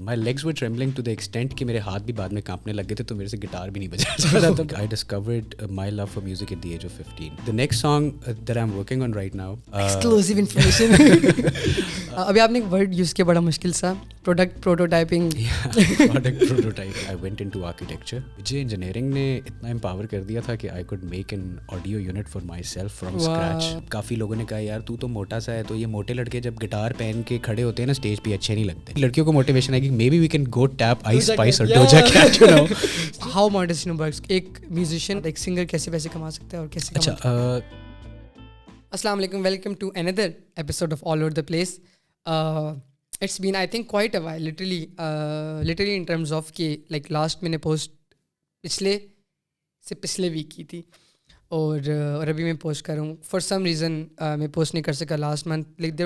My legs were trembling to the extent कि मेरे हाथ भी बाद में कांपने लग गए थे, तो मेरे से गिटार भी नहीं बजा जा रहा था. I discovered my love for music at the age of 15. The next song that I am working on right now, exclusive information. अभी आपने एक वर्ड यूज़ किया बड़ा मुश्किल सा, product prototyping. Product prototype. I went into architecture. मुझे engineering ने इतना एम्पावर कर दिया था कि I could make an audio unit for myself from scratch. काफ़ी लोगों ने कहा यार तू तो मोटा सा है, तो ये मोटे लड़के जब गिटार पहन के खड़े होते हैं ना स्टेज पे अच्छे नहीं लगते. लड़कियों को मोटिवेशन है कि maybe we can go tap Ice Spice और Doja Cat, you know. How monetization works. एक म्यूजिशियन, एक सिंगर कैसे पैसे कमा सकता है और कैसे. अच्छा, अस्सलाम वालेकुम, welcome to another episode of all over the place. It's been I think quite a while, literally in terms of कि like last मैंने post पिछले वीक की थी और अभी मैं पोस्ट कर रहा हूँ. फॉर सम रीज़न मैं पोस्ट नहीं कर सका last month. Like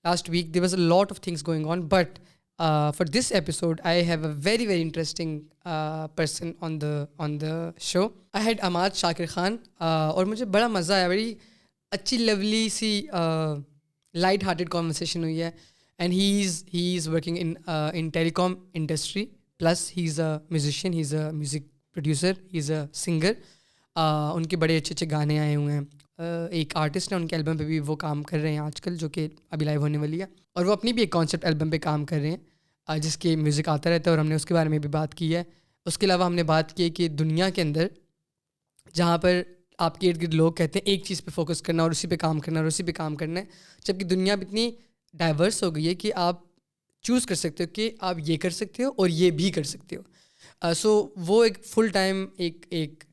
last week there was a lot of things going on, but for this episode I have a very very interesting person on the show. I had Amad Shakir Khan और मुझे बड़ा मज़ा आया. बड़ी अच्छी लवली सी लाइट हार्टेड कॉन्वर्सेशन हुई है. And he is working in telecom industry, plus he is a musician, he is a music producer, he is a singer. उनके बड़े अच्छे अच्छे गाने आए हुए हैं. एक आर्टिस्ट है, उनके एल्बम पे भी वो काम कर रहे हैं आजकल, जो कि अभी लाइव होने वाली है. और वो अपनी भी एक कॉन्सेप्ट एल्बम पे काम कर रहे हैं जिसके म्यूज़िक आता रहता है, और हमने उसके बारे में भी बात की है. उसके अलावा हमने बात की है कि दुनिया के अंदर जहाँ पर आपके इर्द गिर्द लोग कहते हैं एक चीज़ पे फोकस करना और उसी पे काम करना और उसी पे काम करना है, जबकि दुनिया अब इतनी डाइवर्स हो गई है कि आप चूज़ कर सकते हो कि आप ये कर सकते हो और ये भी कर सकते हो. सो वो एक फुल टाइम एक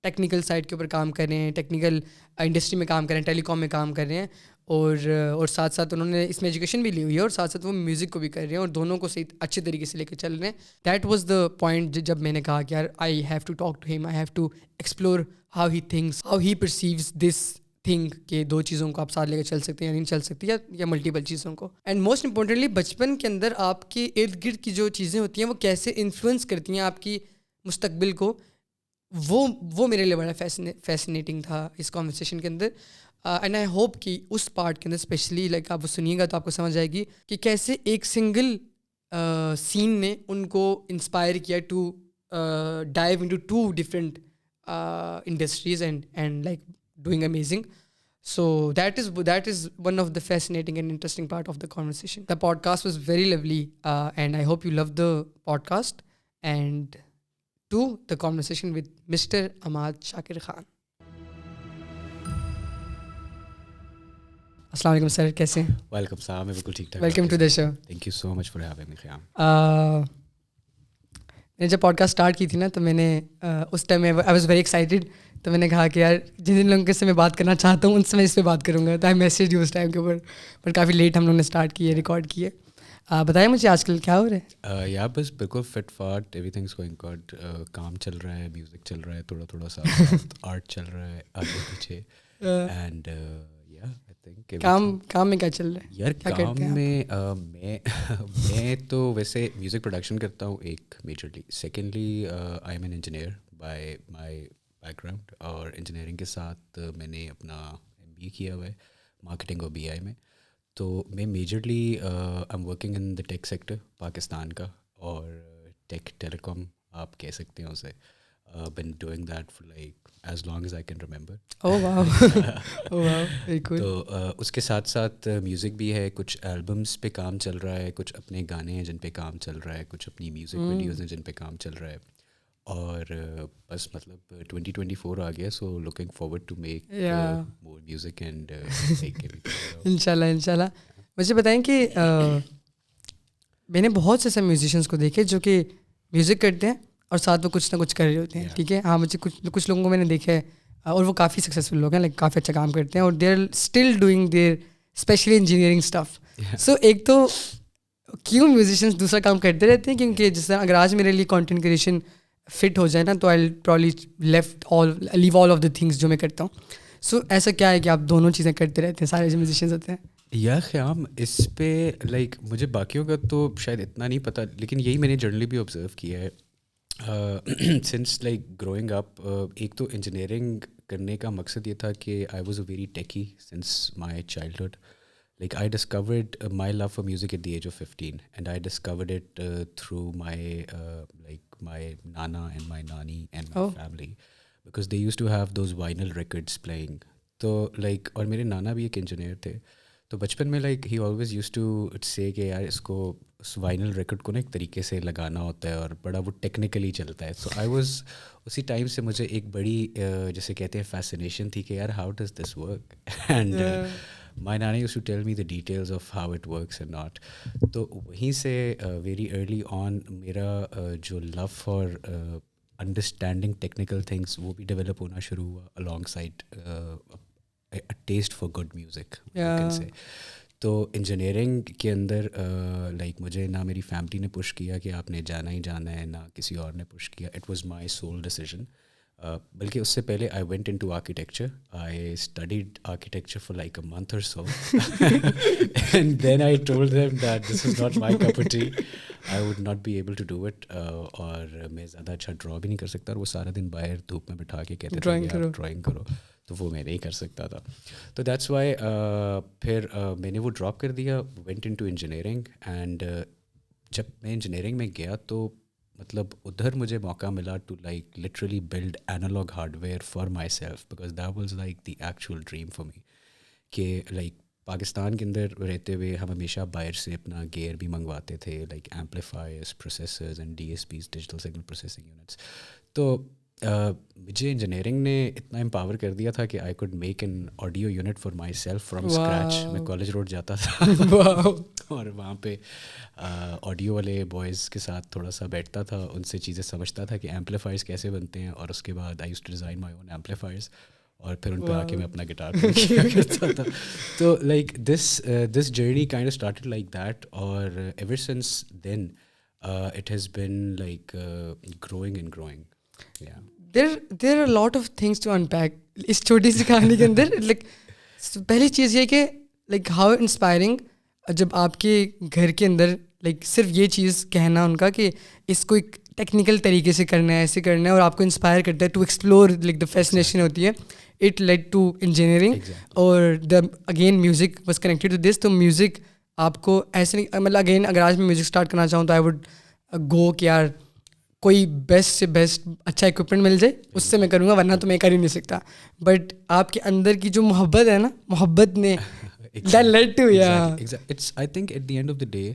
टेक्निकल साइड के ऊपर काम कर रहे हैं, टेक्निकल इंडस्ट्री में काम कर रहे हैं, टेलीकॉम में काम कर रहे हैं, और साथ साथ उन्होंने इसमें एजुकेशन भी ली हुई है और साथ साथ वो म्यूज़िक को भी कर रहे हैं और दोनों को सही अच्छे तरीके से लेकर चल रहे हैं. दैट वाज द पॉइंट जब मैंने कहा कि यार I have to talk to him, I have to explore how he thinks, how he perceives this thing कि दो चीज़ों को आप साथ लेकर चल सकते हैं या नहीं चल सकती, या मल्टीपल चीज़ों को. एंड मोस्ट इंपॉर्टेंटली बचपन के अंदर आपके इर्द गिर्द की जो चीज़ें होती हैं वो कैसे इन्फ्लुएंस करती हैं आपकी मुस्तकबिल को, वो मेरे लिए बड़ा फैसिनेटिंग था इस कॉन्वर्सेशन के अंदर. एंड आई होप कि उस पार्ट के अंदर स्पेशली लाइक आप वो सुनिएगा तो आपको समझ आएगी कि कैसे एक सिंगल सीन ने उनको इंस्पायर किया to dive into two different industries and like doing amazing. So that is one of the fascinating and interesting part of the conversation. The podcast was very lovely, and I hope you love the podcast and to the conversation with Mr. Ahmad Shakir Khan. Assalamu alaikum sir, कैसे हैं? Welcome साहब, मैं बिल्कुल ठीक ठाक. Welcome to the show. Thank you so much for having me Khayyam. मैंने जब podcast start की थी ना, तो मैंने उस time I was very excited. तो मैंने कहा कि यार जिन लोगों से मैं बात करना चाहता हूँ उनसे मैं इस पर बात करूँगा. तो आई मैसेज उस टाइम के ऊपर, पर काफ़ी लेट हम लोगों ने स्टार्ट किए, रिकॉर्ड किए. बताइए मुझे आजकल क्या हो रहा है? यार बस बिल्कुल फिट फाट, एवरीथिंग्स गोइंग गुड. काम चल रहा है, म्यूज़िक चल रहा है, थोड़ा थोड़ा सा आर्ट चल रहा है आगे पीछे. एंड आई थिंक काम में क्या चल रहा है यार? काम में मैं तो वैसे म्यूज़िक प्रोडक्शन करता हूँ एक majorly. Secondly I am an engineer by my background, और इंजीनियरिंग के साथ मैंने अपना MBA किया हुआ है मार्केटिंग और BI में. तो मैं majorly I am working in the tech sector Pakistan का, और टेलीकॉम आप कह सकते हैं उसे. been doing that for like as long as I can remember. Oh wow. Oh wow, very cool. तो उसके साथ साथ म्यूज़िक भी है, कुछ एल्बम्स पे काम चल रहा है, कुछ अपने गाने हैं जिन पे काम चल रहा है, कुछ अपनी म्यूज़िक वीडियोज़ हैं जिन पे काम चल रहा है. और बस मतलब 2024 आ गया, so looking forward to make more music and इंशाल्लाह. मुझे बताएं कि मैंने बहुत से ऐसे म्यूजिशियंस को देखे जो कि म्यूज़िक करते हैं और साथ में कुछ ना कुछ कर रहे होते हैं. ठीक है, हाँ, मुझे कुछ लोगों को मैंने देखा है और वो काफ़ी सक्सेसफुल लोग हैं, लाइक काफ़ी अच्छा काम करते हैं और they are still doing their specially engineering stuff. So एक तो क्यों म्यूजिशियंस दूसरा काम करते रहते हैं, क्योंकि जिस तरह अगर आज मेरे लिए कंटेंट क्रिएशन फिट हो जाए ना, तो I probably leave all of the things जो मैं करता हूँ. सो ऐसा क्या है कि आप दोनों चीज़ें करते रहते हैं, सारे जो म्यूजिशियंस होते हैं? या ख़याम इस पे लाइक मुझे बाकियों का तो शायद इतना नहीं पता, लेकिन यही मैंने जनरली भी ऑब्जर्व किया है सिंस लाइक ग्रोइंग अप. एक तो इंजीनियरिंग करने का मकसद ये था कि I was a very techie since my childhood. like I discovered my love for music at the age of 15, and I discovered it through my like my nana and my nani and my Oh, family, because they used to have those vinyl records playing. तो like, और मेरे नाना भी एक engineer थे, तो बचपन में like he always use to say कि यार इसको उस वाइनल रिकॉर्ड को ना एक तरीके से लगाना होता है और बड़ा वो टेक्निकली चलता है. सो आई वाज उसी टाइम से मुझे एक बड़ी जैसे कहते हैं फैसिनेशन थी कि यार how does this work. And yeah. My नाना used to tell me the details of how it works and not. तो वहीं से वेरी अर्ली ऑन मेरा जो love for understanding technical things वो भी डेवलप होना शुरू हुआ alongside a taste for good music, you can Yeah. say. तो इंजीनियरिंग के अंदर लाइक मुझे ना मेरी फैमिली ने पुश किया कि आपने जाना ही जाना है, ना किसी और ने पुश किया. It was my sole decision. बल्कि उससे पहले I went into architecture. I studied architecture for like a month और so, and then I told them that this is not my cup of tea. I would not be able to do it. और मैं ज़्यादा अच्छा draw भी नहीं कर सकता, और वो सारा दिन बाहर धूप में बिठा के कहते थे Drawing कि आप करो. ड्राइंग करो, तो वो मैं नहीं कर सकता था. तो दैट्स वाई फिर मैंने वो ड्रॉप कर दिया, वेंट इनटू इंजीनियरिंग. एंड जब मैं इंजीनियरिंग में गया तो मतलब उधर मुझे मौका मिला to like literally build analogue hardware for myself, because that was like the actual dream for me. कि लाइक पाकिस्तान के अंदर रहते हुए हम हमेशा बाहर से अपना गेयर भी मंगवाते थे, like amplifiers, processors and DSPs, digital signal processing units. तो मुझे इंजीनियरिंग ने इतना एम्पावर कर दिया था कि I could make an audio unit for my self from scratch. मैं Wow. कॉलेज रोड जाता था Wow. और वहाँ पे ऑडियो वाले बॉयज़ के साथ थोड़ा सा बैठता था, उनसे चीज़ें समझता था कि एम्पलीफायर्स कैसे बनते हैं, और उसके बाद I used to design my own amplifiers, और फिर उन पे आके मैं Wow. अपना गिटार प्ले किया करता था. तो like this journey kind of started like that, और ever since then it has been like growing and growing. Yeah. There are a lot of things to unpack इस छोटी सी कहानी के अंदर. लाइक पहली चीज़ ये कि लाइक हाउ इंस्पायरिंग जब आपके घर के अंदर लाइक सिर्फ ये चीज़ कहना उनका कि इसको एक टेक्निकल तरीके से करना है, ऐसे करना है, और आपको इंस्पायर करता है to explore. Like the fascination होती है. It led to engineering, Exactly. और the again music was connected to this. तो म्यूज़िक आपको ऐसे नहीं, मतलब अगेन अगर आज मैं म्यूज़िक स्टार्ट करना चाहूँ तो आई वुड गो कि यार कोई बेस्ट से बेस्ट अच्छा इक्विपमेंट मिल जाए, उससे मैं करूँगा, वरना तो मैं कर ही नहीं सकता. बट आपके अंदर की जो मोहब्बत है ना, मोहब्बत ने that led to, yeah. Exactly. It's I think at the end of the day,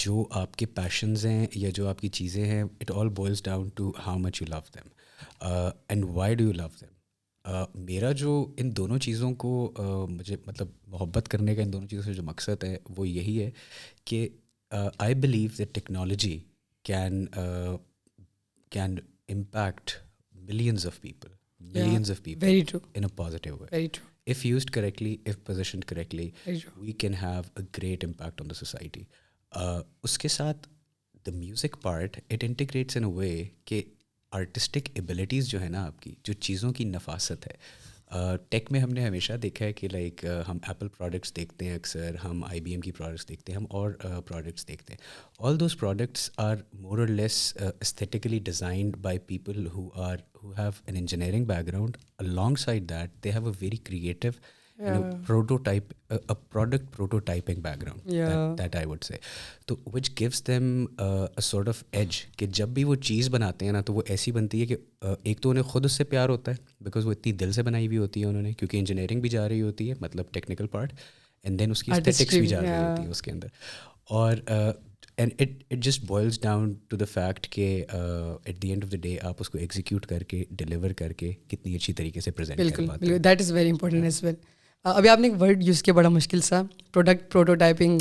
जो आपके पैशंस हैं या जो आपकी चीज़ें हैं, it all boils down to how much you love them, and why do you love them. मेरा जो इन दोनों चीज़ों को मुझे मतलब मोहब्बत करने का इन दोनों चीज़ों से जो मकसद है वो यही है कि आई believe that technology can impact millions of people, millions of people Very true. in a positive way. Very true. If used correctly, if positioned correctly, Very true. we can have a great impact on the society. उसके साथ the music part, it integrates in a way कि artistic abilities जो है ना आपकी, जो चीज़ों की नफासत है. टेक में हमने हमेशा देखा है कि लाइक हम एप्पल प्रोडक्ट्स देखते हैं अक्सर, हम IBM की प्रोडक्ट्स देखते हैं, हम और प्रोडक्ट्स देखते हैं. All those products are more और less aesthetically designed by people who have an engineering background. alongside that they have a very creative a product prototyping background, that I would say. तो which gives them a sort of edge कि जब भी वो चीज़ बनाते हैं ना, तो वो ऐसी बनती है कि एक तो उन्हें खुद उससे प्यार होता है, बिकॉज वो इतनी दिल से बनाई हुई होती है उन्होंने, क्योंकि इंजीनियरिंग भी जा रही होती है, मतलब टेक्निकल पार्ट, एंड देन उसकी एस्थेटिक्स भी जा रही होती है उसके अंदर. और and it just boils down to the fact कि at the end of the day आप उसको एग्जीक्यूट करके डिलीवर करके कितनी अच्छी तरीके से प्रेजेंट कर बिल्कुल पाते बिल्कुल. That is very important as well. अभी आपने एक वर्ड यूज़ किया बड़ा मुश्किल सा, product prototyping.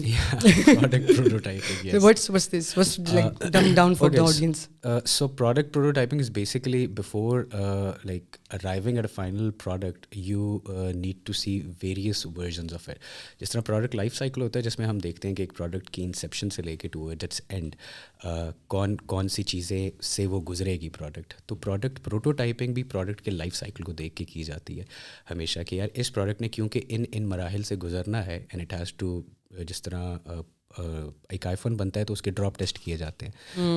product prototyping, yes. What's this? What's like dumbed down for the audience? So product prototyping is basically before like arriving at a final product, you need to see various versions of it. जिस तरह product life cycle होता है, जिसमें हम देखते हैं कि एक product की inception से लेके towards its end कौन सी चीज़ें से वो गुजरेगी product. तो product prototyping भी product के life cycle को देख के की जाती है हमेशा, कि यार इस product ने क्योंकि इन मराहिल से गुजरना है, and it has to जिस तरह एक आईफोन बनता है तो उसके ड्रॉप टेस्ट किए जाते हैं,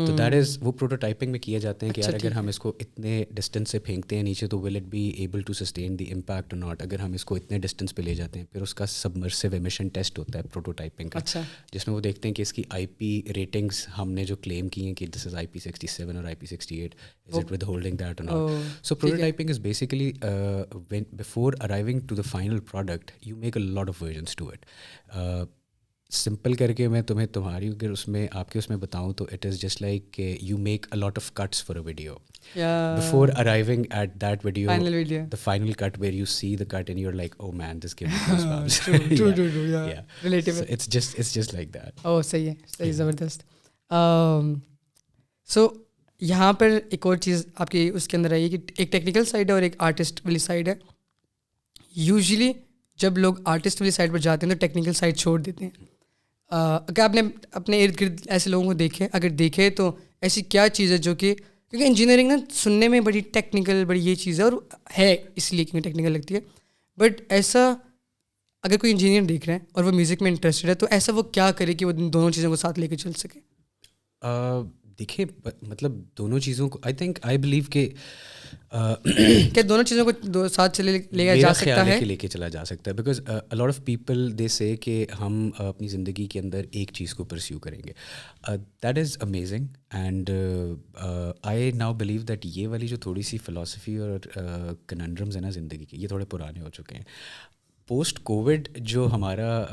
तो दैट इज़ वो प्रोटोटाइपिंग में किए जाते हैं कि यार अगर हम इसको इतने डिस्टेंस से फेंकते हैं नीचे तो will it be able to sustain the impact और नॉट। अगर हम इसको इतने डिस्टेंस पे ले जाते हैं फिर उसका सबमर्सिव एमिशन टेस्ट होता है प्रोटोटाइपिंग का, अच्छा जिसमें वो देखते हैं कि इसकी IP रेटिंग्स हमने जो क्लेम की हैं कि दिस इज़ IP67 और IP68 is it with holding that और not. So prototyping is basically when before arriving to the final product you make a lot of versions to it. Simple करके मैं तुम्हें तुम्हारी अगर उसमें आपके उसमें बताऊं तो it is just like you make a lot of cuts for a video before arriving at that video, final video the final cut where you see the cut and you're like, oh man, this gives me goosebumps. True Yeah, true true या yeah. Relative So it's just like that. ओह सही है, सही ज़बरदस्त। सो यहाँ पर एक और चीज़ आपकी उसके अंदर आई है कि एक टेक्निकल साइड है और एक आर्टिस्ट वाली साइड है। यूजुअली जब लोग आर्टिस्ट वाली साइड पर जाते हैं तो टेक्निकल साइड छोड़ देते हैं। अगर आपने अपने इर्द गिर्द ऐसे लोगों को देखे, अगर देखे तो ऐसी क्या चीज़ है जो कि, क्योंकि इंजीनियरिंग ना सुनने में बड़ी टेक्निकल बड़ी ये चीज़ है और है इसलिए क्योंकि टेक्निकल लगती है, बट ऐसा अगर कोई इंजीनियर देख रहे हैं और वो म्यूज़िक में इंटरेस्टेड है तो ऐसा वो क्या करे कि वो दोनों चीज़ों को साथ लेके चल सके? देखिए मतलब दोनों चीज़ों को आई बिलीव कि क्या दोनों चीज़ों को साथ चले ले जा सकता है? कि लेके चला जा सकता है, because a lot of people they से कि हम अपनी ज़िंदगी के अंदर एक चीज़ को परस्यू करेंगे। That is amazing and I now believe that ये वाली जो थोड़ी सी फ़िलासफ़ी और कनंड्रम्स है ना ज़िंदगी के, ये थोड़े पुराने हो चुके हैं। पोस्ट कोविड जो हमारा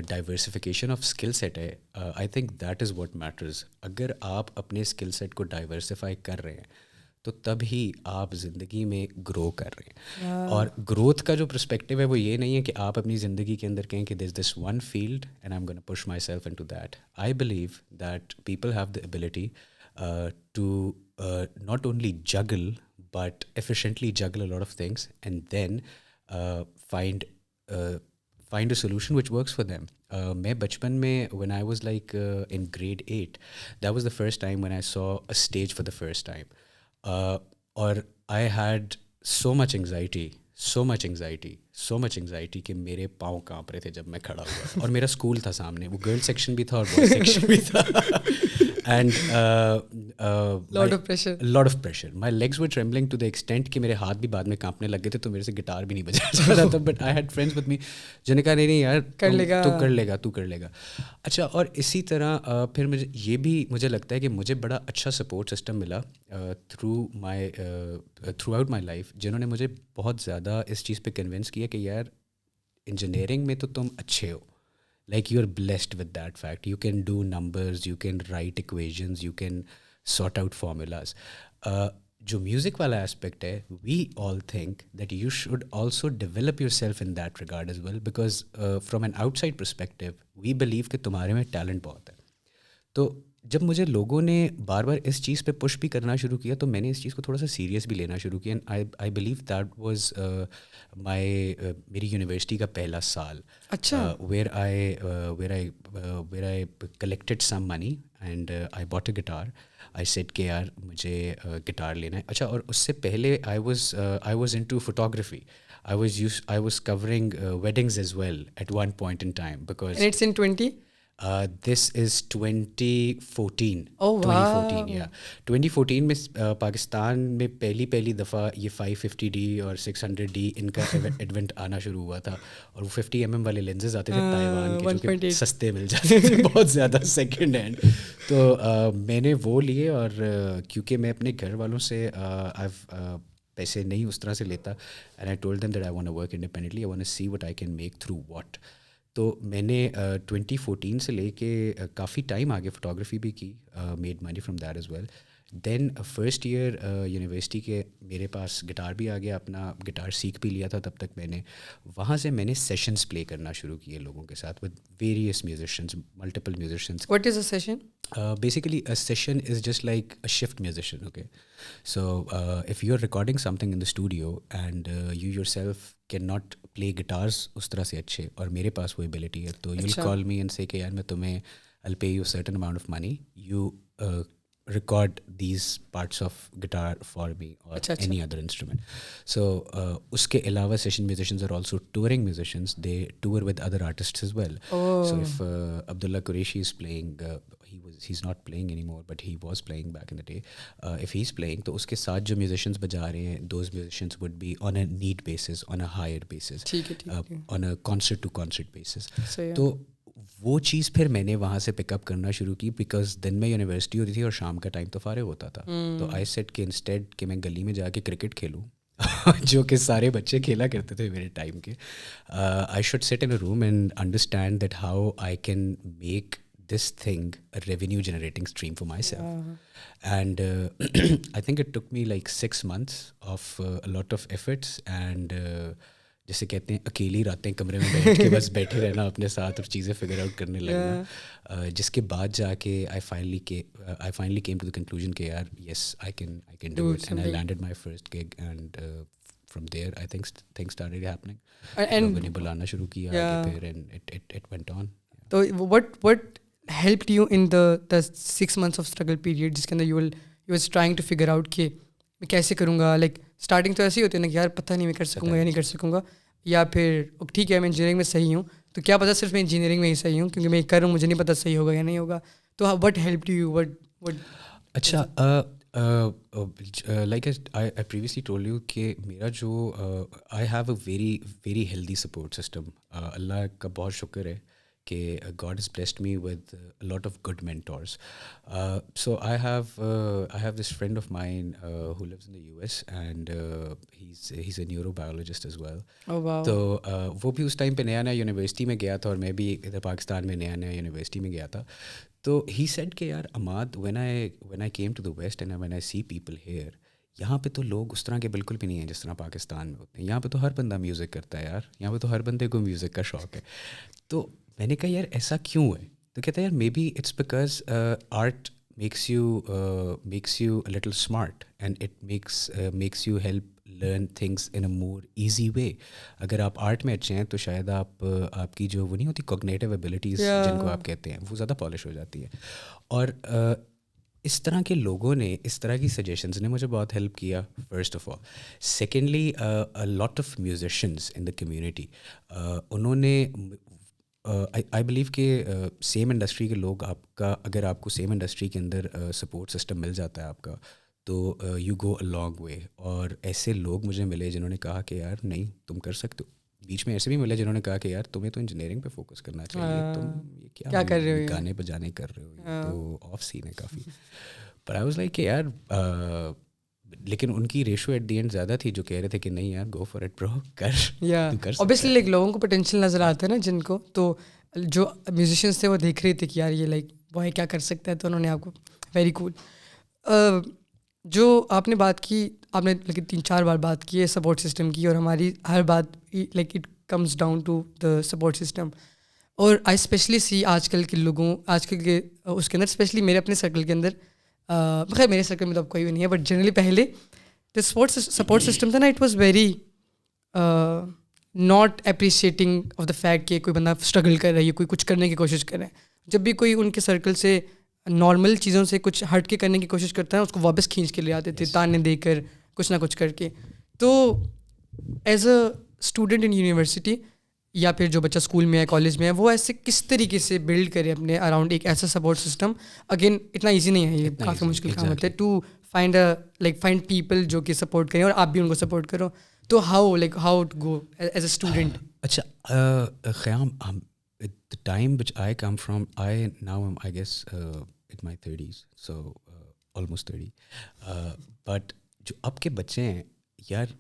डाइवर्सिफिकेशन ऑफ स्किल सेट है, I think that is what matters. अगर आप अपने स्किल सेट को डाइवर्सिफाई कर रहे हैं तो तब ही आप ज़िंदगी में ग्रो कर रहे हैं। और ग्रोथ का जो पर्सपेक्टिव है वो ये नहीं है कि आप अपनी ज़िंदगी के अंदर कहें कि this this one field and I am gonna push myself into that. I believe that people have the ability to not only juggle but efficiently juggle a lot of things and then find a solution which works for them. मैं बचपन में when I was like in grade 8, that was the first time when I saw a stage for the first time. और I had so much anxiety कि मेरे पाँव काँप रहे थे जब मैं खड़ा हुआ। और मेरा स्कूल था सामने, वो गर्ल सेक्शन भी था और बॉय सेक्शन भी था and lot of pressure. My legs were trembling to the extent कि मेरे हाथ भी बाद में काँपने लग गए थे, तो मेरे से गिटार भी नहीं बजा जा रहा था। But I had friends with me जिन्होंने कहा नहीं यार तू कर लेगा। अच्छा, और इसी तरह फिर मुझे मुझे लगता है कि मुझे बड़ा अच्छा सपोर्ट सिस्टम मिला थ्रू आउट माई लाइफ, जिन्होंने मुझे बहुत ज़्यादा इस चीज़ पे कन्विंस किया कि यार इंजीनियरिंग में तो तुम अच्छे हो, like you're blessed with that fact. You can do numbers, you can write equations, you can sort out formulas. जो म्यूज़िक वाला एस्पेक्ट है, we all think that you should also develop yourself in that regard as well, because from an outside perspective we believe कि तुम्हारे में talent बहुत है। तो जब मुझे लोगों ने बार बार इस चीज़ पे पुश भी करना शुरू किया तो मैंने इस चीज़ को थोड़ा सा सीरियस भी लेना शुरू किया। And I believe that was मेरी यूनिवर्सिटी का पहला साल। अच्छा। Where I collected some money and I bought a guitar. I said कि यार मुझे गिटार लेना है। अच्छा, और उससे पहले I was into photography. I was covering weddings as well at one point in time because. And it's in 20? This is 2014. Oh wow. 2014, yeah. 2014 में पाकिस्तान में पहली दफ़ा ये 550D और 600D इनका एडवेंट आना शुरू हुआ था, और वो 50mm वाले लेंसेज आते थे ताइवान के, जो कि सस्ते मिल जाते थे बहुत ज़्यादा सेकंड हैंड। तो मैंने वो लिए, और क्योंकि मैं अपने घर वालों से पैसे नहीं उस तरह से लेता, and I told them that I want to work independently, I want to see what I can make through what. तो मैंने 2014 से लेके काफ़ी टाइम आगे फ़ोटोग्राफी भी की, made money from that as well. Then first year university के मेरे पास गिटार भी आ गया, अपना गिटार सीख भी लिया था तब तक मैंने। वहाँ से मैंने सेशंस प्ले करना शुरू किए लोगों के साथ with various musicians, multiple musicians. What is a session? Basically a session is just like a shift musician, okay? So if you're recording something in the studio and you yourself cannot play guitars उस तरह से अच्छे, और मेरे पास वो ability है, तो you'll call me and say कि यार मैं तुम्हें I'll pay you a certain amount of money, you record these parts of guitar for me or अच्छा अच्छा any other instrument. So uske alawa session musicians are also touring musicians. They tour with other artists as well. So if Abdullah Qureshi is playing, he's not playing anymore, but he was playing back in the day. If he's playing, तो उसके साथ जो musicians बजा रहे हैं, those musicians would be on a need basis, on a hired basis, ठीक है ठीक है on a concert to concert basis. सही है तो वो चीज़ फिर मैंने वहाँ से पिकअप करना शुरू की, बिकॉज दिन में यूनिवर्सिटी होती थी और शाम का टाइम तो फारिग होता था. तो आई सेट कि इंस्टेड कि मैं गली में जाके क्रिकेट खेलूँ जो कि सारे बच्चे खेला करते थे मेरे टाइम के. I should sit in a room and understand that how I can make this thing a revenue generating stream for myself. And I think it took me like 6 months of a lot of efforts and जैसे कहते हैं अकेली रातें कमरे में बैठ के बस बैठे रहना अपने साथ और चीज़ें फिगर आउट करने लगना, जिसके बाद जाके I finally came to the conclusion कि यार yes I can do it, and I landed my first gig and from there I think things started happening and मैंने बुलाना शुरू किया आगे फिर एंड इट वेंट ऑन. तो what helped you in the 6 months of struggle period जिसके अंदर you was trying to figure out कि मैं कैसे करूँगा, लाइक स्टार्टिंग तो ऐसी होती है ना कि यार पता नहीं मैं कर सकूँगा या नहीं कर सकूँगा, या फिर ठीक है मैं इंजीनियरिंग में सही हूँ तो क्या पता सिर्फ मैं इंजीनियरिंग में ही सही हूँ क्योंकि मैं कर रहा हूँ, मुझे नहीं पता सही होगा या नहीं होगा. तो व्हाट हेल्प्ड यू व्हाट अच्छा like I previously told you कि मेरा जो I have a very healthy support system. अल्लाह का बहुत शुक्र है कि God has blessed me with a lot of good mentors. So I have this friend of mine who lives in the US and he's a neurobiologist as well. Oh wow. तो वो भी उस time पे नया नया university में गया था और मैं भी इधर पाकिस्तान में नया नया यूनिवर्सिटी में गया था. तो he said कि यार अमाद when I came to the West and when I see people here, यहाँ पे तो लोग उस तरह के बिल्कुल भी नहीं हैं जिस तरह पाकिस्तान में होते हैं. यहाँ पे तो हर बंदा म्यूज़िक करता है यार, यहाँ पे तो हर बंदे को म्यूज़िक का शौक़ है. तो मैंने कहा यार ऐसा क्यों है? तो कहता है यार may be it's because art makes you a little smart and it makes you help learn things in a more easy way. अगर आप आर्ट में अच्छे हैं तो शायद आपकी जो वो नहीं होती cognitive abilities जिनको आप कहते हैं वो ज़्यादा पॉलिश हो जाती है. और इस तरह के लोगों ने, इस तरह की सजेशंस ने मुझे बहुत हेल्प किया first of all. Secondly a lot of musicians in the community उन्होंने आई बिलीव कि सेम इंडस्ट्री के लोग आपका, अगर आपको सेम इंडस्ट्री के अंदर सपोर्ट सिस्टम मिल जाता है आपका तो you go a long way. और ऐसे लोग मुझे मिले जिन्होंने कहा कि यार नहीं तुम कर सकते हो. बीच में ऐसे भी मिले जिन्होंने कहा कि यार तुम्हें तो इंजीनियरिंग पे फोकस करना चाहिए, तुम ये क्या कर रहे हो, गाने बजाने कर रहे हो, ये तो ऑफ सीन है काफ़ी. पर आई वाज लाइक कि यार लेकिन उनकी रेशो एट द एंड ज़्यादा थी जो कह रहे थे कि नहीं यार गो फॉर इट ब्रो, कर ऑब्वियसली लाइक लोगों को पोटेंशियल नज़र आता है ना जिनको, तो जो म्यूजिशियंस थे वो देख रहे थे कि यार ये लाइक बॉय क्या कर सकता है, तो उन्होंने आपको वेरी कूल. जो आपने बात की, आपने लेकिन 3-4 बार बात की है सपोर्ट सिस्टम की, और हमारी हर बात like it comes down to the support system. और आई स्पेशली सी आजकल के लोगों, आजकल के उसके अंदर स्पेशली मेरे अपने सर्कल के अंदर, खैर मेरे सर्कल में तो अब कोई भी नहीं है, बट जनरली पहले जो सपोर्ट सिस्टम था ना, it was very not appreciating of the fact कि कोई बंदा स्ट्रगल कर रहा है, कोई कुछ करने की कोशिश कर रहा है. जब भी कोई उनके सर्कल से नॉर्मल चीज़ों से कुछ हट के करने की कोशिश करता है उसको वापस खींच के ले आते थे, ताने देकर कुछ ना कुछ करके. तो as a student in university या फिर जो बच्चा स्कूल में है, कॉलेज में है, वो ऐसे किस तरीके से बिल्ड करे अपने अराउंड एक ऐसा सपोर्ट सिस्टम. अगेन इतना ईजी नहीं है, ये काफ़ी मुश्किल काम होता है टू फाइंड पीपल जो कि सपोर्ट करें और आप भी उनको सपोर्ट करो. तो how to go as a student? अच्छा Khayyam, the time which I come from, now am I guess in my 30s, so almost 30. But जो अब के बच्चे हैं यार,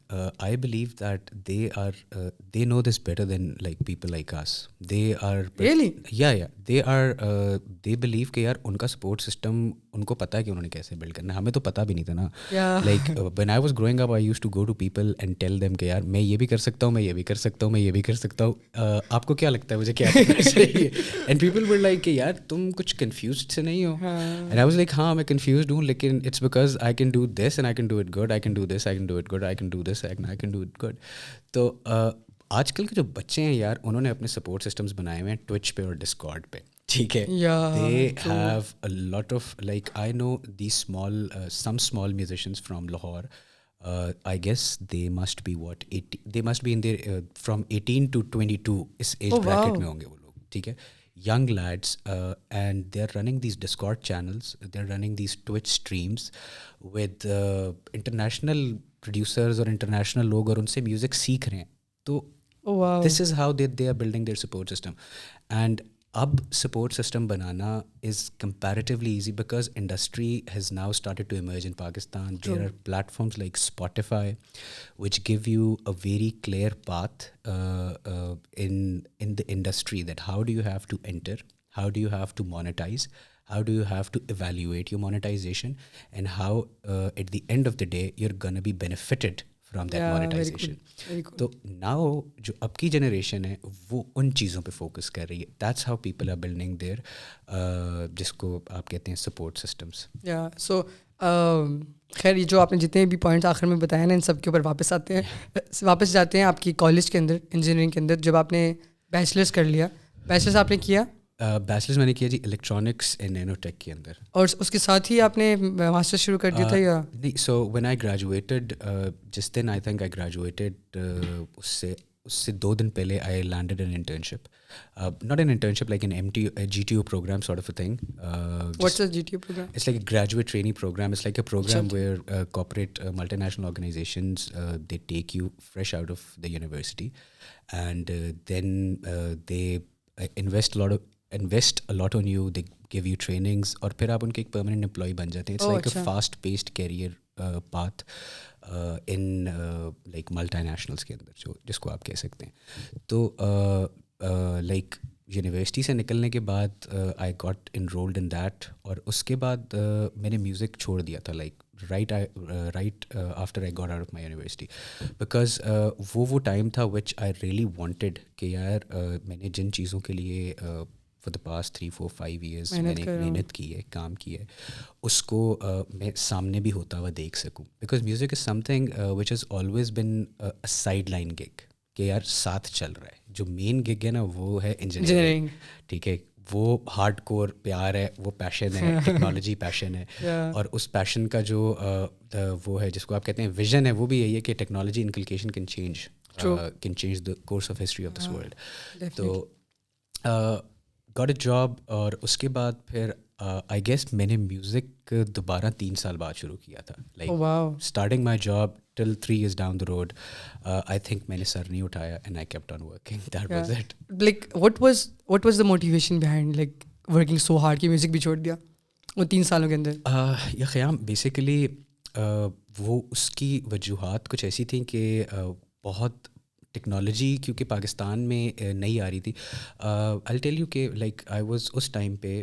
I believe that they know this better than like people like us. They are really they believe कि यार उनका support system उनको पता है कि उन्होंने कैसे build करना है. हमें तो पता भी नहीं था ना. Like when I was growing up, I used to go to people and tell them कि यार मैं ये भी कर सकता हूँ, मैं ये भी कर सकता हूँ, मैं ये भी कर सकता हूँ. आपको क्या लगता है मुझे क्या करना चाहिए? And people were like कि यार तुम कुछ confused से नहीं हो. And I was like हाँ मैं confused हूँ, लेकिन it's because I can do this and I can do it good. I can do this, I can do it good. I can do this and I can do it good. तो आजकल के जो बच्चे हैं यार, उन्होंने अपने support systems बनाए हुए हैं ट्विच पे और डिस्कॉर्ड पे. ठीक है. Yeah, They true. have a lot of, like, I know these small some small musicians from Lahore. I guess they must be what 80, they must be in their from 18 to 22 इस Oh age bracket wow. में होंगे वो लोग. ठीक है. Young lads, and they're running these Discord channels, they're running these Twitch streams with international producers और international लोग, और उनसे music सीख रहे हैं. तो Oh wow. this is how they are building their support system. And अब support system banana is comparatively easy because industry has now started to emerge in Pakistan. True. There are platforms like Spotify which give you a very clear path in the industry, that how do you have to enter, how do you have to monetize, how do you have to evaluate your monetization, and how at the end of the day you're gonna be benefited from that Yeah, very monetization. cool. Very cool. तो now जो अब की generation है वो उन चीज़ों पे focus कर रही है. That's how people are building there जिसको आप कहते हैं सपोर्ट सिस्टम्स. या सो खैर ये जो आपने जितने भी पॉइंट्स आखिर में बताए ना, इन सब के ऊपर वापस आते हैं. वापस जाते हैं आपकी कॉलेज के अंदर, इंजीनियरिंग के अंदर. जब आपने बैचलर्स कर लिया, बैचलर्स आपने किया बैचलर्स मैंने किया जी इलेक्ट्रॉनिक्स एंड नैनोटेक के अंदर. और उसके साथ ही आपने मास्टर्स शुरू कर दिया था या? नहीं, सो व्हेन आई ग्रेजुएटेड, जिस दिन आई थिंक आई ग्रेजुएटेड, उससे 2 दिन पहले I landed an internship. Not an internship, like an GTO program sort of a thing. What's the GTO program? It's like a graduate trainee program. It's like a program where corporate multinational organizations, they take you fresh out of the university, and then they invest a lot on you. They give you trainings, और फिर आप उनके एक permanent employee बन जाते हैं. It's like a fast-paced career path in like multinationals के अंदर, जो जिसको आप कह सकते हैं. तो like यूनिवर्सिटी से निकलने के बाद I got enrolled in that, और उसके बाद मैंने म्यूज़िक छोड़ दिया था, like right after I got out of my university, because वो टाइम था विच आई रियली वांटेड कि यार मैंने जिन चीज़ों के लिए फॉर द पास्ट 3, 4, 5 years मैंने मेहनत की है, काम की है, उसको मैं सामने भी होता हुआ देख सकूं. Because music is something which has always been a side line gig, कि यार साथ चल रहा है. जो मेन गिग है ना वो है इंजीनियरिंग. ठीक है, वो हार्ड कोर प्यार है, वो पैशन है, टेक्नोलॉजी पैशन है. और उस पैशन का जो वो है जिसको आप कहते हैं विजन है, वो भी यही है कि technology inculcation can change the course of history of this world. तो गॉट अ जॉब, और उसके बाद फिर आई गेस मैंने म्यूज़िक दोबारा 3 साल बाद शुरू किया था. Like starting my job till 3 years down the road, I think मैंने सर नहीं उठाया, and I kept on working. That was it. Like what was the motivation behind like working so hard कि म्यूज़िक भी छोड़ दिया वो 3 सालों के अंदर? या ख़याम बेसिकली वो उसकी वजूहात कुछ ऐसी थी कि बहुत टेक्नोलॉजी क्योंकि पाकिस्तान में नहीं आ रही थी. आई टेल यू कि लाइक आई वाज उस टाइम पे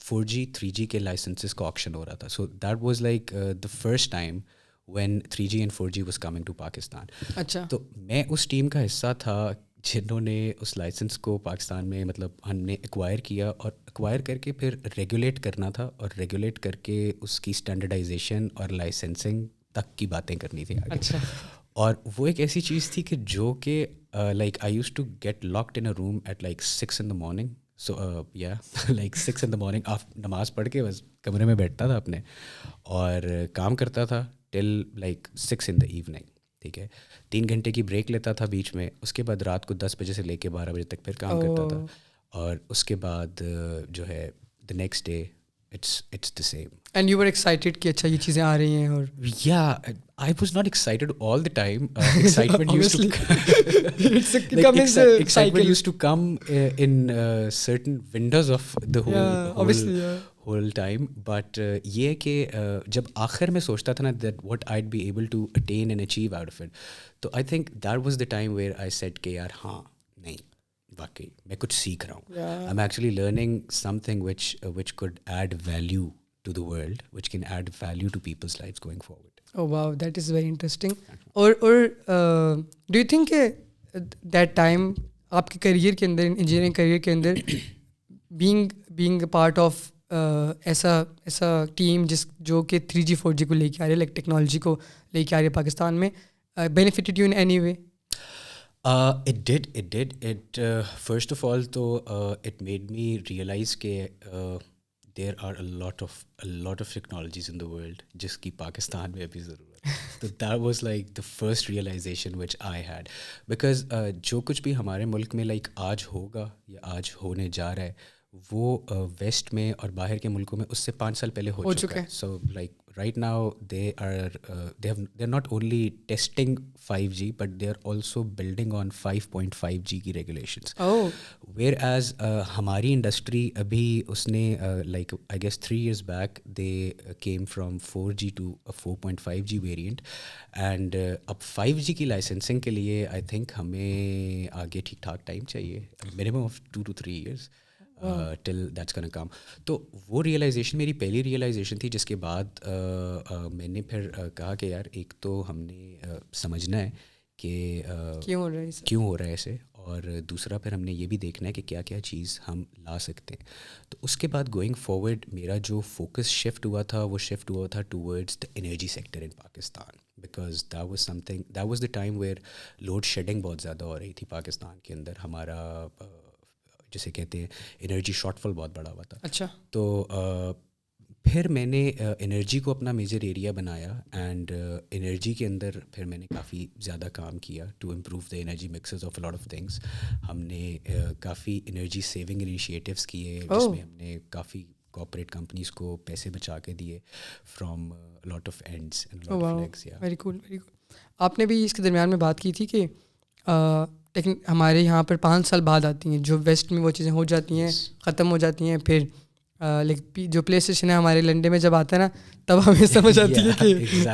4G 3G के लाइसेंसेस का ऑक्शन हो रहा था. सो that was like the first time when 3G and 4G was coming to Pakistan. अच्छा. तो मैं उस टीम का हिस्सा था जिन्होंने उस लाइसेंस को पाकिस्तान में मतलब हमने एक्वायर किया, और एक्वायर करके फिर रेगुलेट करना था, और रेगुलेट करके उसकी स्टैंडर्डाइजेशन और लाइसेंसिंग तक की बातें करनी थी आगे. अच्छा. और वो एक ऐसी चीज़ थी कि जो कि like I used to get locked in a room at like 6 in the morning. So या लाइक 6 in the morning नमाज़ पढ़ के बस कमरे में बैठता था अपने और काम करता था till like 6 in the evening. ठीक है, 3 घंटे की ब्रेक लेता था बीच में. उसके बाद रात को 10 बजे से लेके 12 बजे तक फिर काम करता था. और उसके बाद जो है the next day it's the same. And you were excited कि अच्छा ये चीज़ें आ रही हैं? और yeah, I was not excited all the time. Excitement used to excitement used to come in certain windows of the whole time. But ये है कि जब आखिर में सोचता था ना that what I'd be able to attain and achieve out of it, तो I think that was the time where I said कि यार हाँ नहीं वाकई मैं कुछ सीख रहा हूँ. I'm actually learning something which could add value to the world, which can add value to people's lives going forward. Oh wow, that is very interesting. और do you think that time आपके career के अंदर, engineering career के अंदर, being a part of ऐसा team जो कि 3G 4G को लेके आ रही है, लाइक टेक्नोलॉजी को लेके आ रही है पाकिस्तान में, benefited you in any way? First of all, तो it made me realize कि there are a lot of technologies in the world जिसकी पाकिस्तान में अभी ज़रूरत है. तो that was like the first realization which I had, because जो कुछ भी हमारे मुल्क में like आज होगा या आज होने जा रहा है वो वेस्ट में और बाहर के मुल्कों में उससे 5 साल पहले हो चुका है. So like right now they're not only testing 5G but they're also building on 5.5G की regulations. Whereas हमारी industry अभी उसने like I guess 3 years back they came from 4G to a 4.5G variant, and अब 5G की licensing के लिए I think हमें आगे ठीक ठाक टाइम चाहिए, minimum of 2 to 3 years. Till that's gonna come. तो वो रियलाइजेशन मेरी पहली रियलाइजेशन थी, जिसके बाद मैंने फिर कहा कि यार एक तो हमने समझना है कि क्यों हो रहा है ऐसे, और दूसरा फिर हमने ये भी देखना है कि क्या क्या चीज़ हम ला सकते हैं. तो उसके बाद गोइंग फॉरवर्ड मेरा जो फोकस शिफ्ट हुआ था towards the energy sector in Pakistan, because that was the time where load shedding बहुत ज़्यादा हो रही थी पाकिस्तान के अंदर. हमारा जिसे कहते हैं एनर्जी शॉर्टफॉल बहुत बड़ा हुआ था. अच्छा. तो फिर मैंने एनर्जी को अपना मेजर एरिया बनाया, एंड एनर्जी के अंदर फिर मैंने काफ़ी ज़्यादा काम किया to improve the energy mixes of a lot of things. हमने काफ़ी एनर्जी सेविंग इनिशिएटिव्स किए, जिसमें हमने काफ़ी कॉर्पोरेट कंपनीज को पैसे बचा के दिए from lot of ends and lot of legs. Very cool. आपने भी इसके दरमियान में बात की थी कि लेकिन हमारे यहाँ पर 5 साल बाद आती हैं जो वेस्ट में वो चीज़ें हो जाती हैं, ख़त्म हो जाती हैं. फिर लाइक जो प्ले स्टेशन है हमारे लंडे में जब आता है ना, तब हमें समझ आती है कि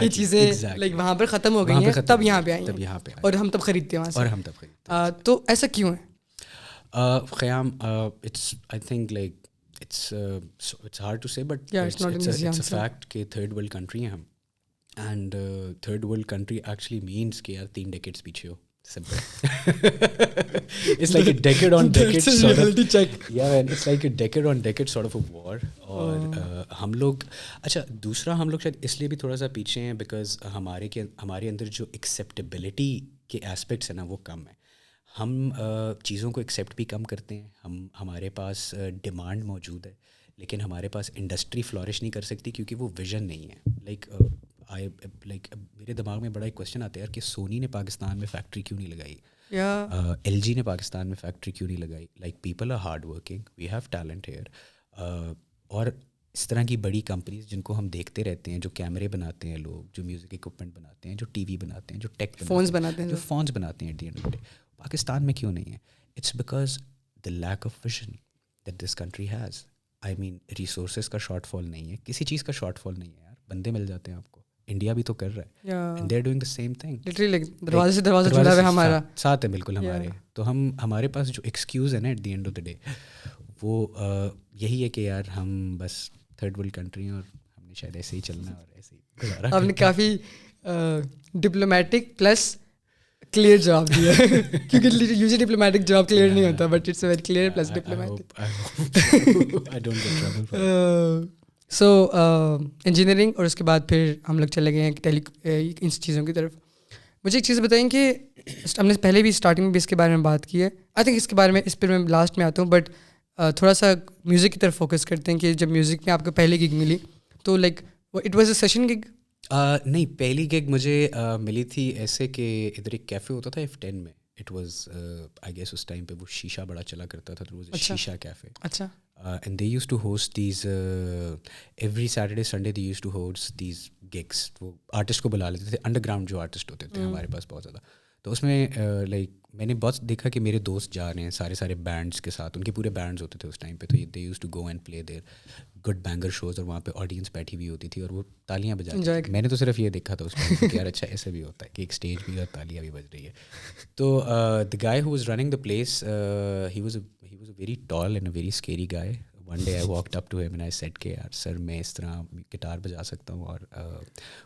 ये चीज़ें लाइक वहाँ पर ख़त्म हो गई हैं, तब यहाँ पे आई हैं और हम तब ख़रीदते हैं वहाँ से. तो ऐसा क्यों है? Khayyam, it's I think like it's hard to say, but it's a fact कि थर्ड वर्ल्ड कंट्री हैं हम, and third world country actually means कि यार 3 डेकेड्स पीछे हो. Simple. It's like a decade on decade sort of check. Yeah man, it's like a decade on decade sort of a war. और हम लोग, अच्छा दूसरा हम लोग शायद इसलिए भी थोड़ा सा पीछे हैं बिकॉज हमारे अंदर जो एक्सेप्टेबिलिटी के एस्पेक्ट्स हैं ना वो कम है. हम चीज़ों को एक्सेप्ट भी कम करते हैं. हमारे पास डिमांड मौजूद है, लेकिन हमारे पास इंडस्ट्री फ्लॉरिश नहीं कर सकती क्योंकि वो विजन नहीं है. लाइक मेरे दिमाग में बड़ा एक क्वेश्चन आता है यार कि सोनी ने पाकिस्तान में फैक्ट्री क्यों नहीं लगाई, LG ने पाकिस्तान में फैक्ट्री क्यों नहीं लगाई. Like people are hard working, we have talent here. और इस तरह की बड़ी कंपनीज जिनको हम देखते रहते हैं, जो कैमरे बनाते हैं लोग, जो म्यूज़िक इक्विपमेंट बनाते हैं, जो टीवी बनाते हैं, जो टेक फ़ोन्स बनाते हैं, जो फ़ोन्स बनाते हैं, at the end of the day Pakistan में क्यों नहीं है? It's because the lack of vision that this country has. I mean resources का शॉर्टफॉल नहीं है, किसी चीज़ का शॉर्टफॉल नहीं है यार. बंदे मिल जाते हैं आपको, इंडिया भी तो कर रहा है, and they are doing the same thing. Literally दरवाजे से दरवाजा जुड़ा है हमारा साथ है बिल्कुल हमारे. तो हमारे पास जो एक्सक्यूज़ है ना eight the end of the day वो यही है कि यार हम बस थर्ड वर्ल्ड कंट्री हैं और हमने शायद ऐसे ही चलना है और ऐसे ही गुजारा. आपने काफ़ी डिप्लोमेटिक प्लस क्लियर जवाब दिया क्योंकि यूजुअली डिप्लोमेटिक जवाब क्लियर नहीं होता, but it's a very clear plus diplomatic. I don't get trouble for. So engineering और उसके बाद फिर हम लोग चले गए हैं इन चीज़ों की तरफ. मुझे एक चीज़ बताएं कि हमने पहले भी स्टार्टिंग में भी इसके बारे में बात की है. आई थिंक इसके बारे में इस पर मैं लास्ट में आता हूँ, बट थोड़ा सा म्यूज़िक की तरफ फोकस करते हैं कि जब म्यूज़िक में आपको पहली गिग मिली तो like it was a session gig. नहीं, पहली गिग मुझे मिली थी ऐसे कि इधर एक कैफ़े होता था F10 में. इट वाज आई गेस उस टाइम पे वो शीशा बड़ा चला करता था, तो वो शीशा कैफ़े. अच्छा. And they used to host these every Saturday Sunday they used to host these gigs. वो आर्टिस्ट को बुला लेते थे, अंडरग्राउंड जो आर्टिस्ट होते थे हमारे पास बहुत ज़्यादा. तो उसमें लाइक मैंने बहुत देखा कि मेरे दोस्त जा रहे हैं सारे बैंड्स के साथ, उनके पूरे बैंड्स होते थे उस टाइम पे. तो they used to go and play their good banger shows, और वहाँ पे ऑडियंस बैठी हुई होती थी और वो तालियां बजाती थी. मैंने तो सिर्फ ये देखा था उस टाइम कि यार अच्छा ऐसे भी होता है कि एक स्टेज भी और तालियां भी बज रही है. तो the guy who was running the place, he was a very tall and a very scary guy. One day I walked up to him and I said कि यार सर मैं इस तरह गिटार बजा सकता हूँ और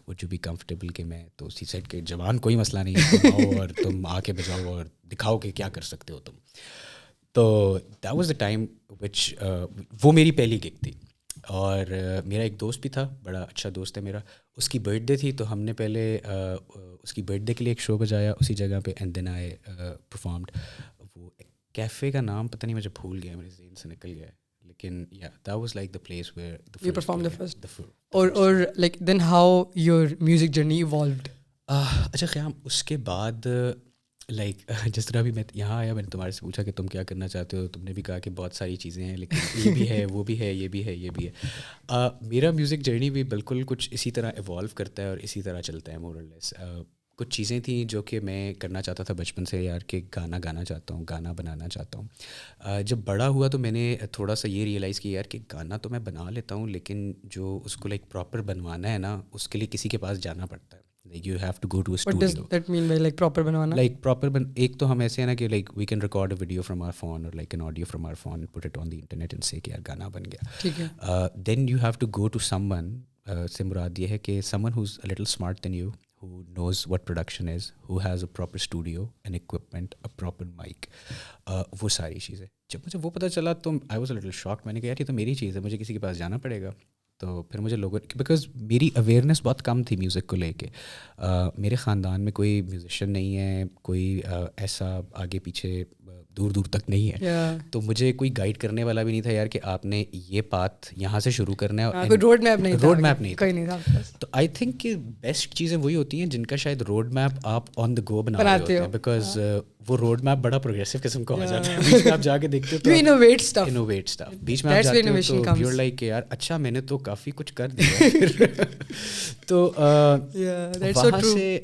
would you be comfortable कि मैं, तो he said कि जवान कोई मसला नहीं है, तुम आओ और तुम आके बजाओ और दिखाओ कि क्या कर सकते हो तुम. तो that was the time which वो मेरी पहली गिग थी. और मेरा एक दोस्त भी था, बड़ा अच्छा दोस्त है मेरा, उसकी बर्थडे थी तो हमने पहले उसकी बर्थडे के लिए एक शो बजाया उसी जगह पे, एंड देन आई परफॉर्म्ड। वो कैफ़े का नाम पता नहीं, मुझे भूल गया, मेरे ज़हन से निकल गया है, लेकिन या that was like the place where You performed the first. Or like then how your music journey evolved? अच्छा ख़याम, उसके बाद लाइक जिस तरह भी मैं यहाँ आया, मैंने तुम्हारे से पूछा कि तुम क्या करना चाहते हो, तुमने भी कहा कि बहुत सारी चीज़ें हैं, लेकिन ये भी है, वो भी है, ये भी है, ये भी है। मेरा म्यूज़िक जर्नी भी बिल्कुल कुछ इसी तरह इवॉल्व करता है और इसी तरह चलता है मोर और लेस। कुछ चीज़ें थी जो कि मैं करना चाहता था बचपन से यार, कि गाना गाना चाहता हूँ, गाना बनाना चाहता हूँ। जब बड़ा हुआ तो मैंने थोड़ा सा ये रियलाइज़ किया यार कि गाना तो मैं बना लेता हूँ, लेकिन जो उसको लाइक प्रॉपर बनवाना है ना, उसके लिए किसी के पास जाना पड़ता है। Like you have to go to a What does studio. that mean by like proper बनवाना? लाइक प्रॉपर एक तो हम ऐसे हैं ना कि like we can record a video from our phone और like an audio from our phone, put it on the internet and say कि यार गाना बन गया। ठीक है. Then you have to go to someone, से मुराद ये है कि someone who is a little smart than you, who knows what production is, who has a proper studio and equipment, a proper mic, वो सारी चीज़ें। जब मुझे वो पता चला तो I was a little shock. मैंने कहा यार ये तो मेरी चीज़ है, मुझे किसी के पास जाना पड़ेगा। तो फिर मुझे लोगों, बिकॉज मेरी अवेयरनेस बहुत कम थी म्यूज़िक को लेके। मेरे ख़ानदान में कोई म्यूज़िशियन नहीं है, कोई ऐसा आगे पीछे दूर दूर तक नहीं है। Yeah. तो मुझे कोई गाइड करने वाला भी नहीं था यार कि आपने ये पाथ यहाँ से शुरू करना है। कोई रोड मैप नहीं था. रोड मैप नहीं था, कोई नहीं था आपके पास. तो आई थिंक कि बेस्ट चीज़ें वही होती हैं जिनका शायद रोड मैप आप ऑन द गो बना रहे होते हैं, बिकॉज वो रोड मैप बड़ा प्रोग्रेसिव किस्म का हो जाता है। बीच में आप जाके देखते हो तो इनोवेट स्टफ बीच में आप जाते हो तो यूर लाइक यार अच्छा मैंने तो काफ़ी कुछ कर दिया। तो वहाँ से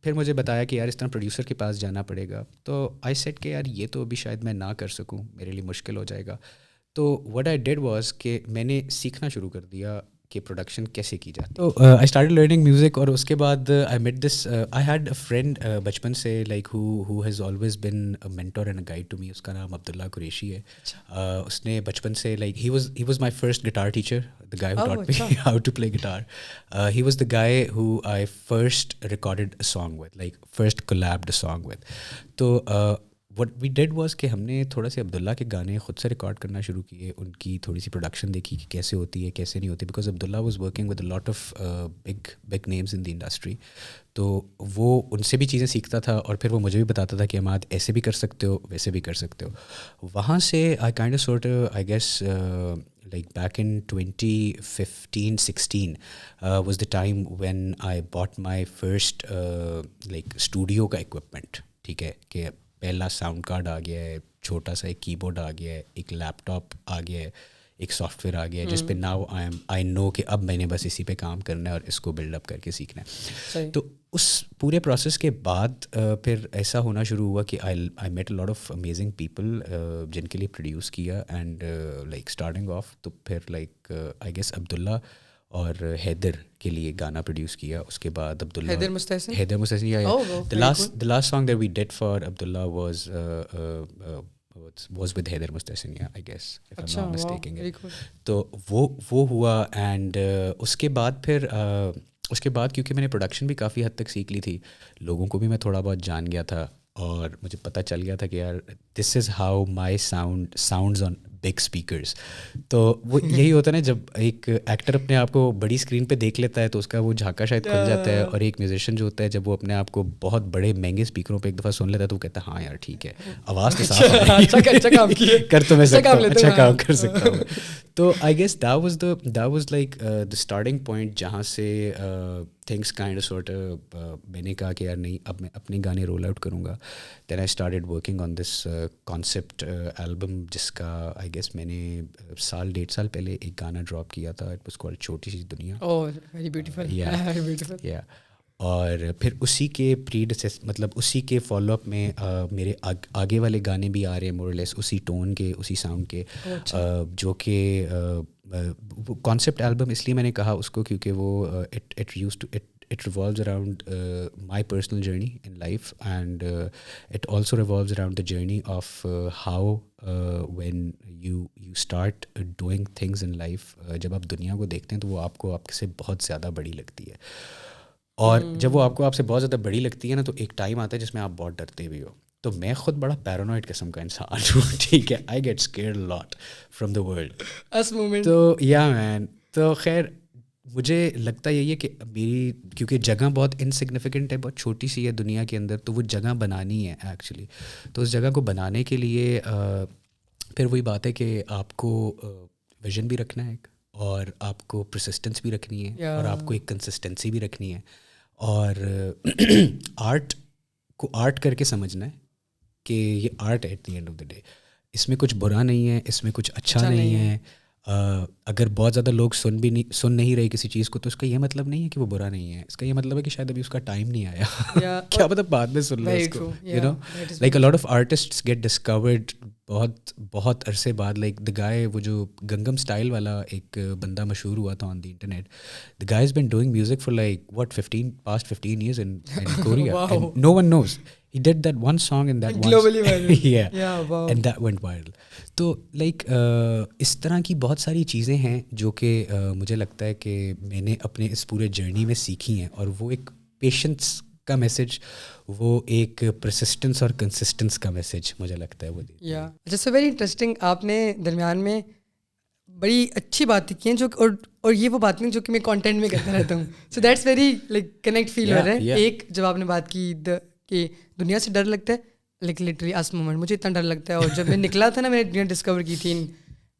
फिर मुझे बताया कि यार इस तरह प्रोड्यूसर के पास जाना पड़ेगा। तो आई सेड कि यार ये तो अभी शायद मैं ना कर सकूं, मेरे लिए मुश्किल हो जाएगा। तो व्हाट आई डिड वाज कि मैंने सीखना शुरू कर दिया कि प्रोडक्शन कैसे की जाती है। तो आई स्टार्टेड लर्निंग म्यूज़िक, और उसके बाद I met this, I had a friend बचपन से like who has always been a mentor and a guide to me. उसका नाम अब्दुल्ला कुरैशी है। उसने बचपन से like he was my first guitar teacher, the guy who taught me how to play guitar. He was the guy who I first recorded a song with, like first collabed a song with. तो what we did was कि हमने थोड़ा से अब्दुल्ला के गाने ख़ुद से record करना शुरू किए, उनकी थोड़ी सी प्रोडक्शन देखी कि कैसे होती है कैसे नहीं होती, because Abdullah was working with a lot of big names in the industry. तो वो उनसे भी चीज़ें सीखता था और फिर वो मुझे भी बताता था कि अमाद ऐसे भी कर सकते हो, वैसे भी कर सकते हो। वहाँ से I kind of sort I guess like back in 2015-16 was the time when I bought my first like studio का equipment। ठीक है कि पहला साउंड कार्ड आ गया है, छोटा सा एक कीबोर्ड आ गया है, एक लैपटॉप आ गया है, एक सॉफ्टवेयर आ गया है जिस पे नाउ आई नो कि अब मैंने बस इसी पे काम करना है और इसको बिल्डअप करके सीखना है। तो उस पूरे प्रोसेस के बाद फिर ऐसा होना शुरू हुआ कि I met a lot of amazing people जिनके लिए प्रोड्यूस किया, एंड लाइक स्टार्टिंग ऑफ तो फिर लाइक आई गेस अब्दुल्ला और हैदर के लिए गाना प्रोड्यूस किया। उसके बाद अब्दुल्ला हैदर मुस्तहसिन या the last song that we did for Abdullah was with Haider Mustahsin, I guess if I'm not mistaken it। तो वो हुआ, एंड उसके बाद फिर उसके बाद क्योंकि मैंने प्रोडक्शन भी काफ़ी हद तक सीख ली थी, लोगों को भी मैं थोड़ा बहुत जान गया था, और मुझे पता चल गया था कि यार this is how my sounds on big speakers. तो वो यही होता है ना, जब एक एक्टर अपने आप को बड़ी स्क्रीन पे देख लेता है तो उसका वो झांका शायद खुल जाता है, और एक म्यूजिशियन जो होता है जब वो अपने आप को बहुत बड़े महंगे स्पीकरों पे एक दफ़ा सुन लेता है तो वो कहता है हाँ यार ठीक है, आवाज़ तो साफ है, अच्छा काम किया, कर तो मैं सकता हूँ, अच्छा काम कर सकता हूँ। तो I guess that was like the starting point जहाँ से थिंग्स काइंड ऑफ सॉर्ट मैंने कहा कि यार नहीं अब मैं अपने गाने रोल आउट करूँगा। Then I started working on this concept album, जिसका आई गेस मैंने 1.5 साल पहले एक गाना ड्रॉप किया था। इट वाज कॉल्ड छोटी सी दुनिया। Oh very beautiful. या और फिर उसी के मतलब उसी के फॉलोअप में मेरे आगे वाले गाने भी आ रहे हैं मोर लेस उसी टोन के, उसी साउंड के, जो कि कॉन्सेप्ट एल्बम इसलिए मैंने कहा उसको क्योंकि वो it revolves around my personal journey in life, and it also revolves around the journey of how when you start doing things in life, जब आप दुनिया को देखते हैं तो वो आपको आपसे बहुत ज़्यादा बड़ी लगती है, और जब वो आपको आपसे बहुत ज़्यादा बड़ी लगती है ना तो एक टाइम आता है जिसमें आप बहुत डरते भी हो। तो मैं खुद बड़ा पैरानॉइड किस्म का इंसान हूँ, ठीक है, I get scared lot from the world. Us moment. तो या मैन, तो खैर मुझे लगता यही है कि मेरी, क्योंकि जगह बहुत इनसिग्निफिकेंट है, बहुत छोटी सी है दुनिया के अंदर, तो वो जगह बनानी है एक्चुअली. तो उस जगह को बनाने के लिए फिर वही बात है कि आपको विजन भी रखना है और आपको परसिस्टेंस भी रखनी है और आपको एक कंसिस्टेंसी भी रखनी है और आर्ट को आर्ट करके समझना है कि ये आर्ट है eight the end of the day. इसमें कुछ बुरा नहीं है, इसमें कुछ अच्छा नहीं है. अगर बहुत ज़्यादा लोग सुन नहीं रहे किसी चीज़ को, तो उसका ये मतलब नहीं है कि वो बुरा नहीं है. इसका ये मतलब है कि शायद अभी उसका टाइम नहीं आया. क्या मतलब बाद में सुन लो इसको, you know. Like a lot of artists get discovered बहुत अरसे बाद. लाइक द गाय, वो जो गंगम स्टाइल वाला एक बंदा मशहूर हुआ था on the internet. The guy has been doing music for like what 15 years in Korea and no one knows. He did that one song and that globally viral. yeah, wow. And that went viral. तो like इस तरह की बहुत सारी चीज़ें हैं जो कि मुझे लगता है कि मैंने अपने इस पूरे जर्नी में सीखी हैं. और वो एक पेशेंस का मैसेज, वो एक परसिस्टेंस और कंसिस्टेंस का मैसेज मुझे लगता है वो. या जैसे वेरी इंटरेस्टिंग, आपने दरमियान में बड़ी अच्छी बातें की हैं जो, और ये वो बातें जो कि मैं कंटेंट में करता रहता हूँ. So that's very like connect feel हो रहा है. एक जब आपने बात की कि दुनिया से डर लगता है, लाइक लिटरली अस मोमेंट मुझे इतना डर लगता है. और जब मैं निकला था ना, मैंने दुनिया डिस्कवर की थी,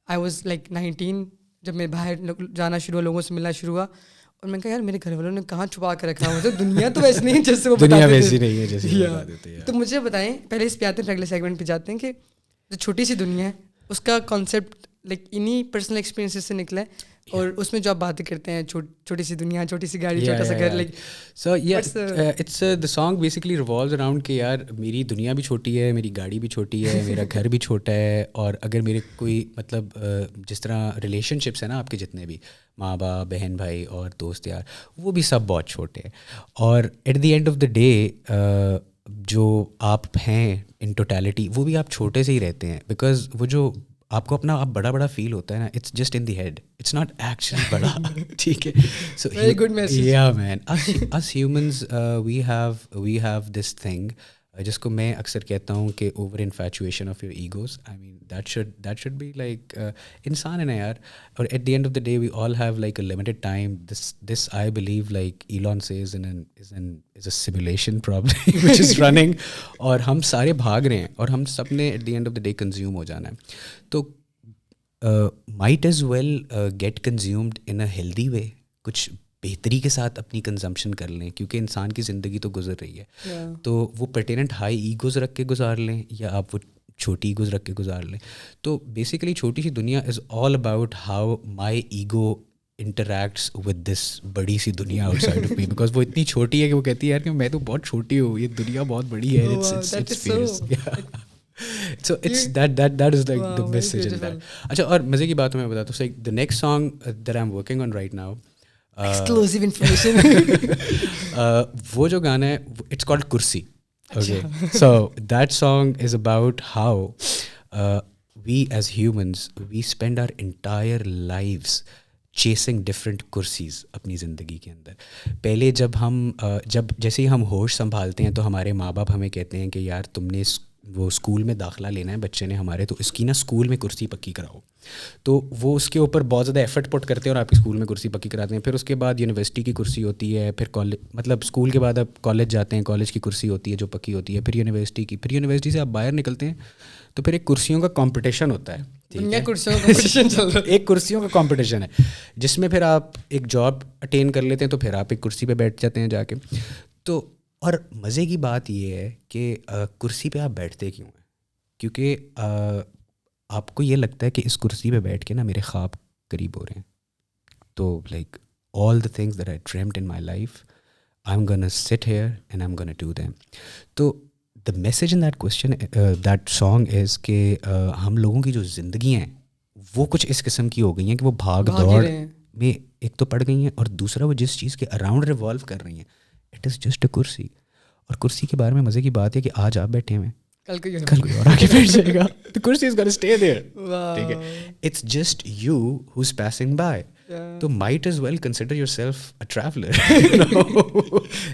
आई वाज लाइक 19, जब मैं बाहर जाना शुरू हुआ, लोगों से मिलना शुरू हुआ, और मैंने कहा यार मेरे घर वालों ने कहाँ छुपा कर रखा है, दुनिया तो वैसे नहीं जैसे वो दुनिया वैसी नहीं है जैसे वो बता देते हैं. तो मुझे बताएं, पहले इस पे आते हैं, अगले सेगमेंट पे जाते हैं, कि जो छोटी सी दुनिया है उसका कॉन्सेप्ट लाइक इन्हीं पर्सनल एक्सपीरियंसेस से निकला है. और उसमें जो आप बातें करते हैं, छोटी सी दुनिया, छोटी सी गाड़ी, छोटा सा घर, like so it's the song basically revolves around कि यार मेरी दुनिया भी छोटी है, मेरी गाड़ी भी छोटी है, मेरा घर भी छोटा है. और अगर मेरे कोई मतलब जिस तरह रिलेशनशिप्स है ना आपके, जितने भी माँ बाप, बहन भाई और दोस्त यार, वो भी सब बहुत छोटे हैं. और at the end of the day जो आप हैं इन टोटलिटी, वो भी आप छोटे से ही रहते हैं. बिकॉज वो जो आपको अपना आप बड़ा फील होता है ना, it's just in the head, it's not actually बड़ा. ठीक है. So very good message. Yeah man, us humans we have this thing जिसको मैं अक्सर कहता हूँ कि over infatuation of your egos. I mean that should be like इंसान है ना यार. और at the end of the day we all have like a limited time. This I believe like Elon says is a simulation probably which is running. और हम सारे भाग रहे हैं और हम सब ने at the end of the day consume हो जाना है. तो might as well get consumed in a healthy way, कुछ बेहतरी के साथ अपनी कंजम्पशन कर लें, क्योंकि इंसान की ज़िंदगी तो गुजर रही है. तो वो पर्टिनेंट हाई ईगोज़ रख के गुजार लें या आप वो छोटी ईगोज़ रख के गुजार लें. तो बेसिकली छोटी सी दुनिया is all about how my ego interacts with this बड़ी सी दुनिया आउटसाइड ऑफ मी. बिकॉज वो इतनी छोटी है कि वो कहती है यार कि मैं तो बहुत छोटी हूँ, ये दुनिया बहुत बड़ी है. So it's that is like the message in that. अच्छा, और मज़े की बात मैं बताता हूँ. The next song that I'm working on right now, exclusive information. वो जो गाना है, it's called कुर्सी. Okay, so that song is about how we as humans we spend our entire lives chasing different कुर्सीज़ अपनी ज़िंदगी के अंदर. पहले जब जैसे ही हम होश संभालते हैं तो हमारे माँ बाप हमें कहते हैं कि यार तुमने वो स्कूल में दाखिला लेना है बच्चे ने हमारे, तो इसकी ना स्कूल में कुर्सी पक्की कराओ. तो वो उसके ऊपर बहुत ज़्यादा एफर्ट पुट करते हैं और आपकी स्कूल में कुर्सी पक्की कराते हैं. फिर उसके बाद यूनिवर्सिटी की कुर्सी होती है, फिर कॉलेज, मतलब स्कूल के बाद आप कॉलेज जाते हैं, कॉलेज की कुर्सी होती है जो पक्की होती है, फिर यूनिवर्सिटी से आप बाहर निकलते हैं तो फिर एक कुर्सियों का कंपटीशन होता है. कुर्सियों का कंपटीशन चल रहा है. एक कुर्सियों का कंपटीशन है जिसमें फिर आप एक जॉब अटेन कर लेते हैं, तो फिर आप एक कुर्सी पे बैठ जाते हैं जाके. तो और मज़े की बात ये है कि कुर्सी पे आप बैठते क्यों हैं? क्योंकि आपको ये लगता है कि इस कुर्सी पे बैठ के ना मेरे ख्वाब करीब हो रहे हैं. तो like all the things that I dreamed in my life, I am gonna sit here and I am gonna do them. तो the message in that question, that song is कि हम लोगों की जो ज़िंदगी हैं वो कुछ इस किस्म की हो गई हैं कि वो भाग दौड़ में एक तो पड़ गई हैं, और दूसरा वो जिस चीज़ के अराउंड रिवॉल्व कर रही हैं, इट इज़ जस्ट अ कुर्सी. और कुर्सी के बारे में मज़े की बात है कि आज आप बैठे हुए, कल कोई और आके बैठ जाएगा. The kursi is gonna stay there. ठीक है. It's just you who's passing by. So might as well consider yourself a traveler.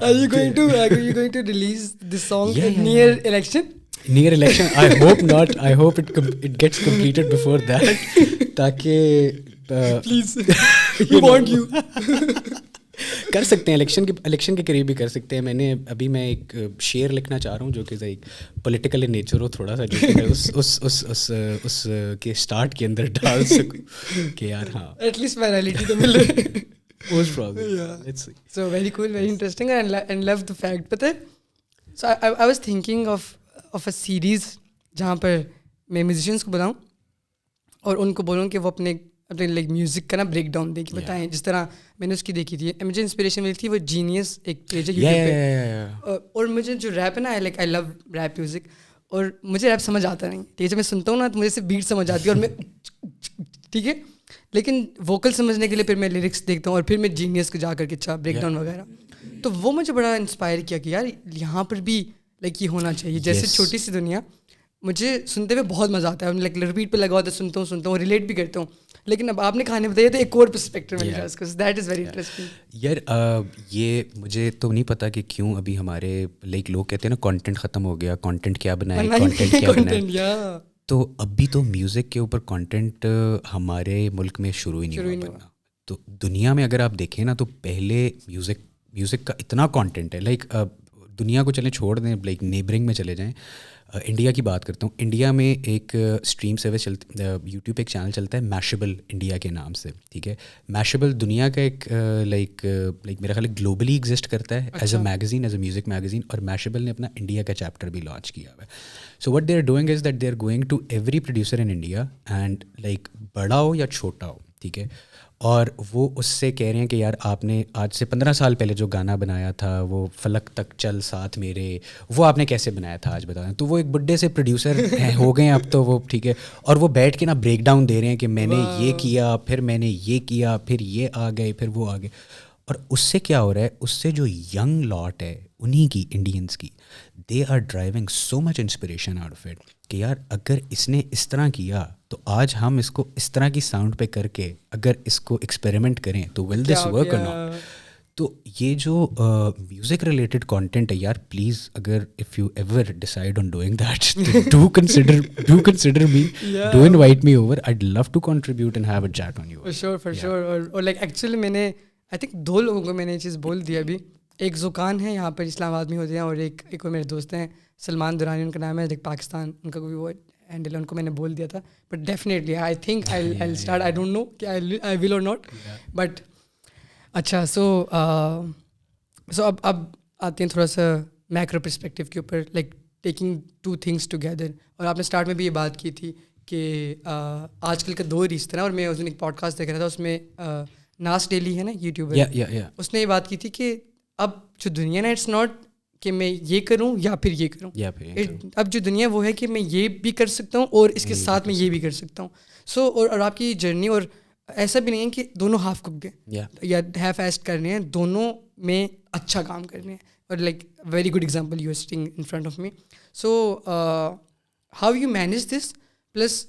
Are you going to release this song near election? Near election, I hope not, I hope it gets completed before that, ताकि please we want you. कर सकते हैं election के करीब भी कर सकते हैं। मैं एक शेर लिखना चाह रहा हूँ जो कि एक पॉलिटिकल इन नेचर हो थोड़ा सा, जो कि मैं उस के स्टार्ट के अंदर डाल सकूँ कि यार हाँ एटलीस्ट वायरलिटी तो मिल रही है। most probably. Yeah. Let's see. So very cool, very interesting, and love the fact. पता है, so I was thinking of a series जहाँ पर मैं musicians को बुलाऊँ और उनको बोलूँ कि वो अपने लाइक म्यूजिक का ना ब्रेक डाउन दे के बताएं। जिस तरह मैंने उसकी देखी थी, मुझे इंस्पिरेशन मिली थी, वो जीनियस एक पेज है यूट्यूब पे। और मुझे जो रैप है ना, आई लव रैप म्यूजिक, और मुझे रैप समझ आता नहीं, ठीक है। जब मैं सुनता हूँ ना तो मुझे सिर्फ बीट समझ आती है और मैं ठीक है, लेकिन वोकल समझने के लिए फिर मैं लिरिक्स देखता हूँ और फिर मैं जीनियस को जा करके अच्छा ब्रेक डाउन वगैरह। तो वो मुझे बड़ा इंस्पायर किया कि यार यहाँ पर भी लाइक ये होना चाहिए। जैसे छोटी सी दुनिया, मुझे सुनते हुए बहुत मज़ा आता है, लाइक रिपीट पे लगा होता है, सुनता हूँ, रिलेट भी करता हूँ। लेकिन अब आपने कहानी बताई तो एक और पर्सपेक्टिव मिल गया उसको, दैट इज़ वेरी इंटरेस्टिंग। यार ये मुझे तो नहीं पता कि क्यों अभी हमारे लाइक लोग कहते हैं ना कंटेंट ख़त्म हो गया, कंटेंट क्या बनाए, कंटेंट क्या बनाए। तो अभी तो म्यूज़िक के ऊपर कंटेंट हमारे मुल्क में शुरू ही नहीं हुआ बनना। तो दुनिया में अगर आप देखें ना, तो पहले म्यूज़िक का इतना कंटेंट है, लाइक दुनिया को चलें छोड़ दें, लाइक नेबरिंग में चले जाएं, इंडिया की बात करता हूँ। इंडिया में एक स्ट्रीम सर्विस यूट्यूब पे एक चैनल चलता है मैशेबल इंडिया के नाम से, ठीक है। मैशेबल दुनिया का एक लाइक मेरा ख्याल ग्लोबली एग्जिस्ट करता है as a magazine, as a music magazine, और मैशेबल ने अपना इंडिया का चैप्टर भी लॉन्च किया हुआ है। So what they are doing is that they are going to every producer in India, and like बड़ा हो या छोटा हो, ठीक है, और वो उससे कह रहे हैं कि यार आपने आज से 15 साल पहले जो गाना बनाया था, वो फलक तक चल साथ मेरे, वो आपने कैसे बनाया था आज बताएं। तो वो एक बुड्ढे से प्रोड्यूसर हो गए अब तो वो, ठीक है, और वो बैठ के ना ब्रेक डाउन दे रहे हैं कि मैंने ये किया, फिर मैंने ये किया, फिर ये आ गए, फिर वो आ गए। और उससे क्या हो रहा है, उससे जो यंग लॉट है उन्हीं की, इंडियंस की, they are driving so much inspiration out of it कि यार अगर इसने इस तरह किया तो आज हम इसको इस तरह की साउंड पे करके अगर इसको एक्सपेरिमेंट करें तो विल दिस वर्क और नॉट। तो ये जो म्यूज़िक रिलेटेड कंटेंट है यार, प्लीज़ अगर if you ever decide on doing that, do consider me, do invite me over, I love to contribute and have a chat on you. For sure. और like actually मैंने I think 2 लोगों को मैंने ये चीज़ बोल दी अभी। एक ज़ुकान है यहाँ पर इस्लामाबाद में होते हैं, और एक और मेरे दोस्त हैं सलमान दुरानी उनका नाम है, लाइक पाकिस्तान उनका कोई वो हैंडल है, उनको मैंने बोल दिया था। But definitely I think I start, I don't no कि आई विल और नॉट, बट अच्छा। सो अब आते हैं थोड़ा सा मैक्रो पर्सपेक्टिव के ऊपर, लाइक टेकिंग 2 थिंग्स टुगेदर। और आपने स्टार्ट में भी ये बात की थी कि आजकल का दौर इस तरह, और मैं उस दिन एक पॉडकास्ट देख रहा था, उसमें नास डेली है ना यूट्यूबर, उसने ये बात की थी कि अब जो दुनिया ना, इट्स नॉट कि मैं ये करूं या फिर ये करूं, अब जो दुनिया वो है कि मैं ये भी कर सकता हूं और इसके साथ मैं ये भी कर सकता हूं। सो और आपकी जर्नी, और ऐसा भी नहीं है कि दोनों हाफ कुक गए या हाफ एस्ट करने हैं, दोनों में अच्छा काम करने हैं। और like very good example you are sitting in front of me. So how you manage this, plus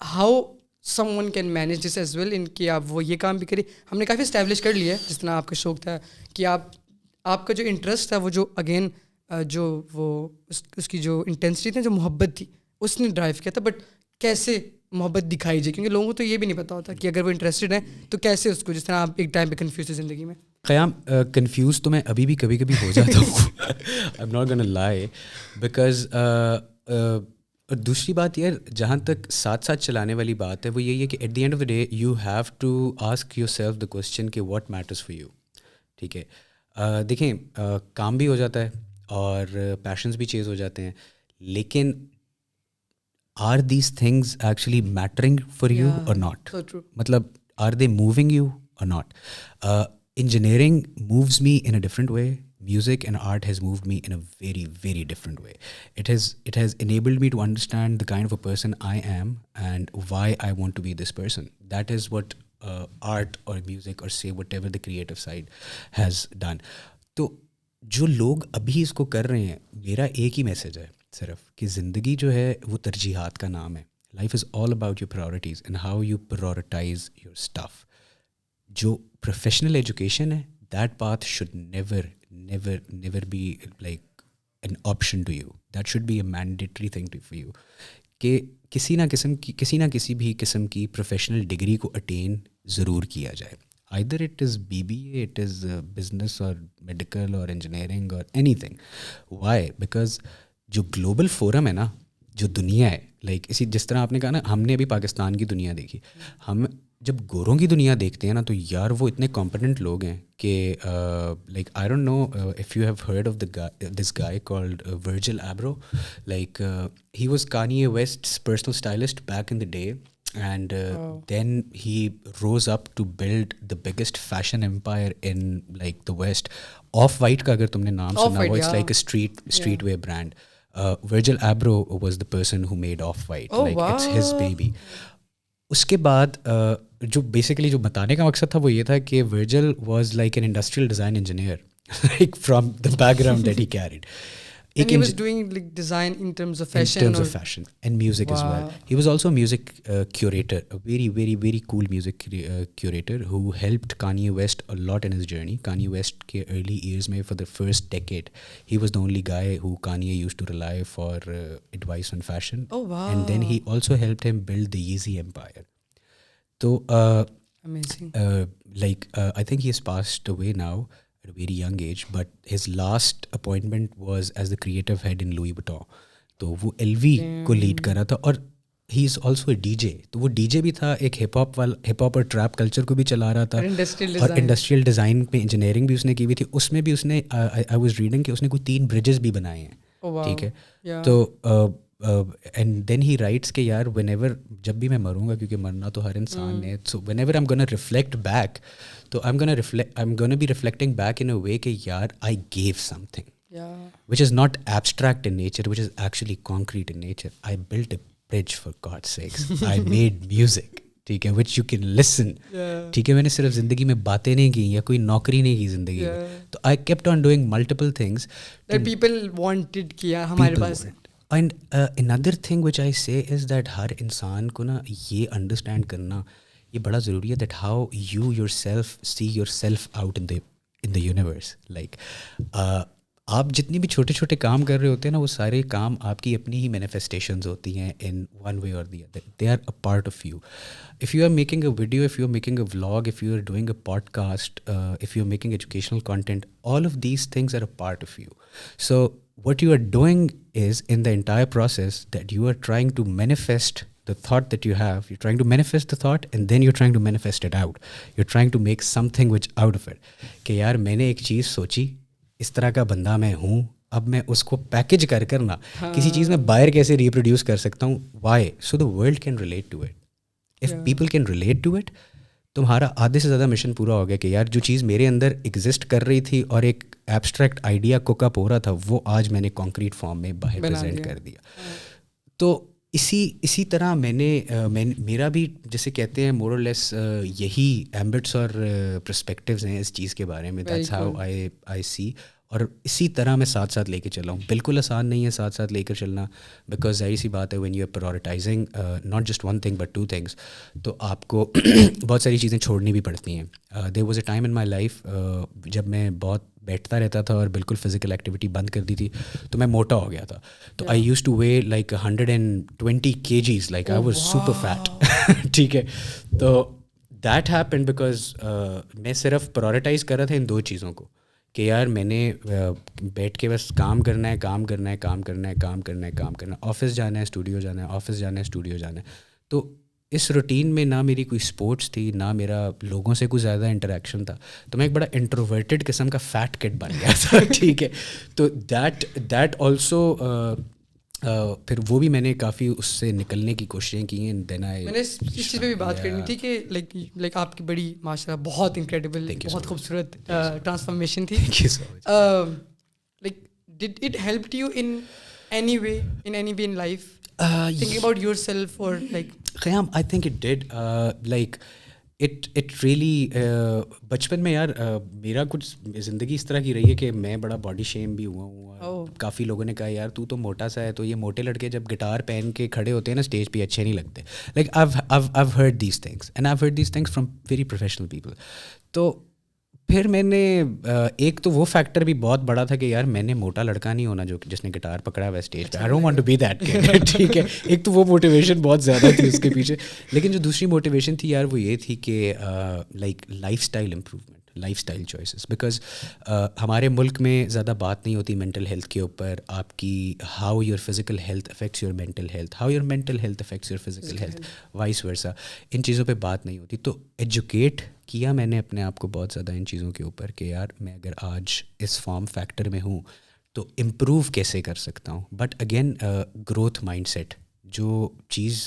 how someone can manage this as well, in कि आप वो ये काम भी करें। हमने काफ़ी इस्टेब्लिश कर लिया है, जिस तरह आपका शौक था कि आपका जो इंटरेस्ट था, वो जो अगेन जो वो उसकी जो इंटेंसिटी थी, जो मोहब्बत थी, उसने ड्राइव किया था। बट कैसे मोहब्बत दिखाई जाए, क्योंकि लोगों को तो ये भी नहीं पता होता कि अगर वो इंटरेस्टेड है तो कैसे उसको, जिस तरह आप एक टाइम पे कन्फ्यूज थे ज़िंदगी में। क़याम, कंफ्यूज तो मैं अभी भी कभी कभी हो जाता हूँ, I am not gonna lie, because और दूसरी बात यार, जहाँ तक साथ साथ चलाने वाली बात है, वो यही है कि at the end of the day you have to ask yourself the question कि व्हाट मैटर्स फॉर यू, ठीक है। देखें, काम भी हो जाता है और पैशंस भी चेज़ हो जाते हैं, लेकिन are these things actually mattering for you और नॉट? मतलब आर दे मूविंग यू और not? Engineering moves me in a different way. Music and art has moved me in a very, very different way. It has enabled me to understand the kind of a person I am and why I want to be this person. That is what art or music or say whatever the creative side has done. तो जो लोग अभी इसको कर रहे हैं, मेरा एक ही मैसेज है सिर्फ कि ज़िंदगी जो है वो तरजीहात का नाम है. Life is all about your priorities and how you prioritize your stuff. जो प्रोफेशनल एजुकेशन है, that path should never be like an option to you. That should be a mandatory thing for you. कि किसी ना किसी भी किस्म की professional degree को अटेन ज़रूर किया जाए. Either it is BBA, it is business or medical or engineering or anything. Why? Because जो ग्लोबल फोरम है ना, जो दुनिया है, लाइक इसी जिस तरह आपने कहा ना, हमने अभी पाकिस्तान की दुनिया देखी. हम जब गोरों की दुनिया देखते हैं ना, तो यार वो इतने कॉम्पिटेंट लोग हैं कि like I don't know if you have heard of this guy called Virgil Abloh. Like he was Kanye West's personal stylist back in the day, and then he rose up to build the biggest fashion empire in like the West. Off-White का अगर तुमने नाम सुना हो, it's like a streetwear brand. Virgil Abloh was the person who made Off-White. It's his baby. उसके बाद जो basically जो बताने का मकसद था वो ये था कि Virgil was like an industrial design engineer, like from the background that he carried. And he was doing like design in terms of fashion. In terms of fashion and music as well. He was also a music curator, a very, very, very cool music curator who helped Kanye West a lot in his journey. Kanye West के early years में for the first decade, he was the only guy who Kanye used to rely for advice on fashion. Oh wow! And then he also helped him build the Yeezy empire. So amazing. I think he has passed away now at a very young age, but his last appointment was as the creative head in Louis Vuitton. तो वो LV को lead कर रहा था, और he is also a DJ. तो वो DJ भी था, एक हिप हॉप और ट्रैप कल्चर को भी चला रहा था, और इंडस्ट्रियल डिज़ाइन में इंजीनियरिंग भी उसने की हुई थी. उसमें भी उसने आई वाज रीडिंग कि उसने कोई 3 ब्रिजेस भी बनाए हैं. ठीक है. तो एंड देन ही राइट्स कि यार व्हेनेवर, जब भी मैं मरूंगा, क्योंकि मरना तो हर इंसान है, so whenever I am gonna reflect back, तो I am gonna be reflecting back in a way कि यार I gave something which is not abstract in nature, which is actually concrete in nature. I built a bridge, for God's sakes. I made music, ठीक है, which you can listen. ठीक है, मैंने सिर्फ ज़िंदगी में बातें नहीं की या कोई नौकरी नहीं की ज़िंदगी में. तो I kept on doing multiple things that people wanted किया हमारे पास. And another thing which I say is that हर इंसान को ना ये understand करना ये बड़ा ज़रूरी है, that how you yourself see yourself out in the universe. Like आप जितनी भी छोटे छोटे काम कर रहे होते हैं ना, वो सारे काम आपकी अपनी ही मैनिफेस्टेशंस होती हैं in one way or the other. They are a part of you. If you are making a video, if you are making a vlog, if you are doing a podcast, if you are making educational content, all of these things are a part of you. So what you are doing is, in the entire process, that you are trying to manifest the thought that you have. You're trying to manifest the thought, and then you're trying to manifest it out. You're trying to make something which out of it. कि यार मैंने एक चीज़ सोची, इस तरह का बंदा मैं हूँ, अब मैं उसको पैकेज कर ना किसी चीज़ में बाहर कैसे रिप्रोड्यूस कर सकता हूँ. Why? So the world can relate to it. If people can relate to it, तुम्हारा आधे से ज़्यादा मिशन पूरा हो गया. कि यार जो चीज़ मेरे अंदर एग्जिस्ट कर रही थी और एक एब्स्ट्रैक्ट आइडिया कुकअप हो रहा था, वो आज मैंने कॉन्क्रीट फॉर्म में बाहर प्रेजेंट कर दिया. तो इसी तरह मैंने मेरा भी, जैसे कहते हैं, मोर और लेस यही एम्बिट्स और पर्सपेक्टिव्स हैं इस चीज़ के बारे में. दैट्स हाउ आई सी. और इसी तरह मैं साथ साथ लेके चला हूँ. बिल्कुल आसान नहीं है साथ साथ लेकर चलना, बिकॉज जाहिर सी बात है, when you are prioritising not just one thing but 2 things, तो आपको बहुत सारी चीज़ें छोड़नी भी पड़ती हैं. There was a time in my life जब मैं बहुत बैठता रहता था और बिल्कुल फिजिकल एक्टिविटी बंद कर दी थी, तो मैं मोटा हो गया था. तो आई used two way like 120 kgs, like I was super fat. ठीक है. तो दैट हैपेंड बिकॉज मैं सिर्फ प्रायोरिटाइज कर रहा था इन 2 चीज़ों को, कि यार मैंने बैठ के बस काम करना है, ऑफिस जाना है, स्टूडियो जाना है, ऑफिस जाना है, स्टूडियो जाना है. तो इस रूटीन में ना मेरी कोई स्पोर्ट्स थी, ना मेरा लोगों से कुछ ज़्यादा इंटरेक्शन था. तो मैं एक बड़ा इंट्रोवर्टेड किस्म का फैट किड बन गया था. ठीक है. तो दैट ऑल्सो फिर वो भी मैंने काफ़ी उससे निकलने की कोशिशें की हैं. मैंने इस चीज़ पे भी बात करनी थी कि लाइक आपकी बड़ी माशाल्लाह बहुत इनक्रेडिबल, बहुत खूबसूरत ट्रांसफॉर्मेशन थी. Like did it help you in any way in life, thinking about yourself, or like Khayyam? I think it did. Like it really बचपन में यार मेरा कुछ ज़िंदगी इस तरह की रही है कि मैं बड़ा बॉडी शेम भी हुआ हूँ. काफ़ी लोगों ने कहा यार तू तो मोटा सा है, तो ये मोटे लड़के जब गिटार पहन के खड़े होते हैं ना स्टेज पे, अच्छे नहीं लगते. Like I've heard these things, and I've heard these things from very professional people. तो फिर मैंने एक तो वो फैक्टर भी बहुत बड़ा था कि यार मैंने मोटा लड़का नहीं होना जो जिसने गिटार पकड़ा हुआ है स्टेज पे, I don't want to be that kid, ठीक है। एक तो वो मोटिवेशन बहुत ज़्यादा थी उसके पीछे, लेकिन जो दूसरी मोटिवेशन थी यार वो ये थी कि like lifestyle improvement, lifestyle choices, because हमारे मुल्क में ज़्यादा बात नहीं होती मेंटल हेल्थ के ऊपर, आपकी how your physical health affects your mental health, how your mental health affects your physical health, vice versa, इन चीज़ों पे बात नहीं होती। तो एजुकेट किया मैंने अपने आप को बहुत ज़्यादा इन चीज़ों के ऊपर कि यार मैं अगर आज इस फॉर्म फैक्टर में हूँ तो इम्प्रूव कैसे कर सकता हूँ। बट अगेन ग्रोथ माइंडसेट जो चीज़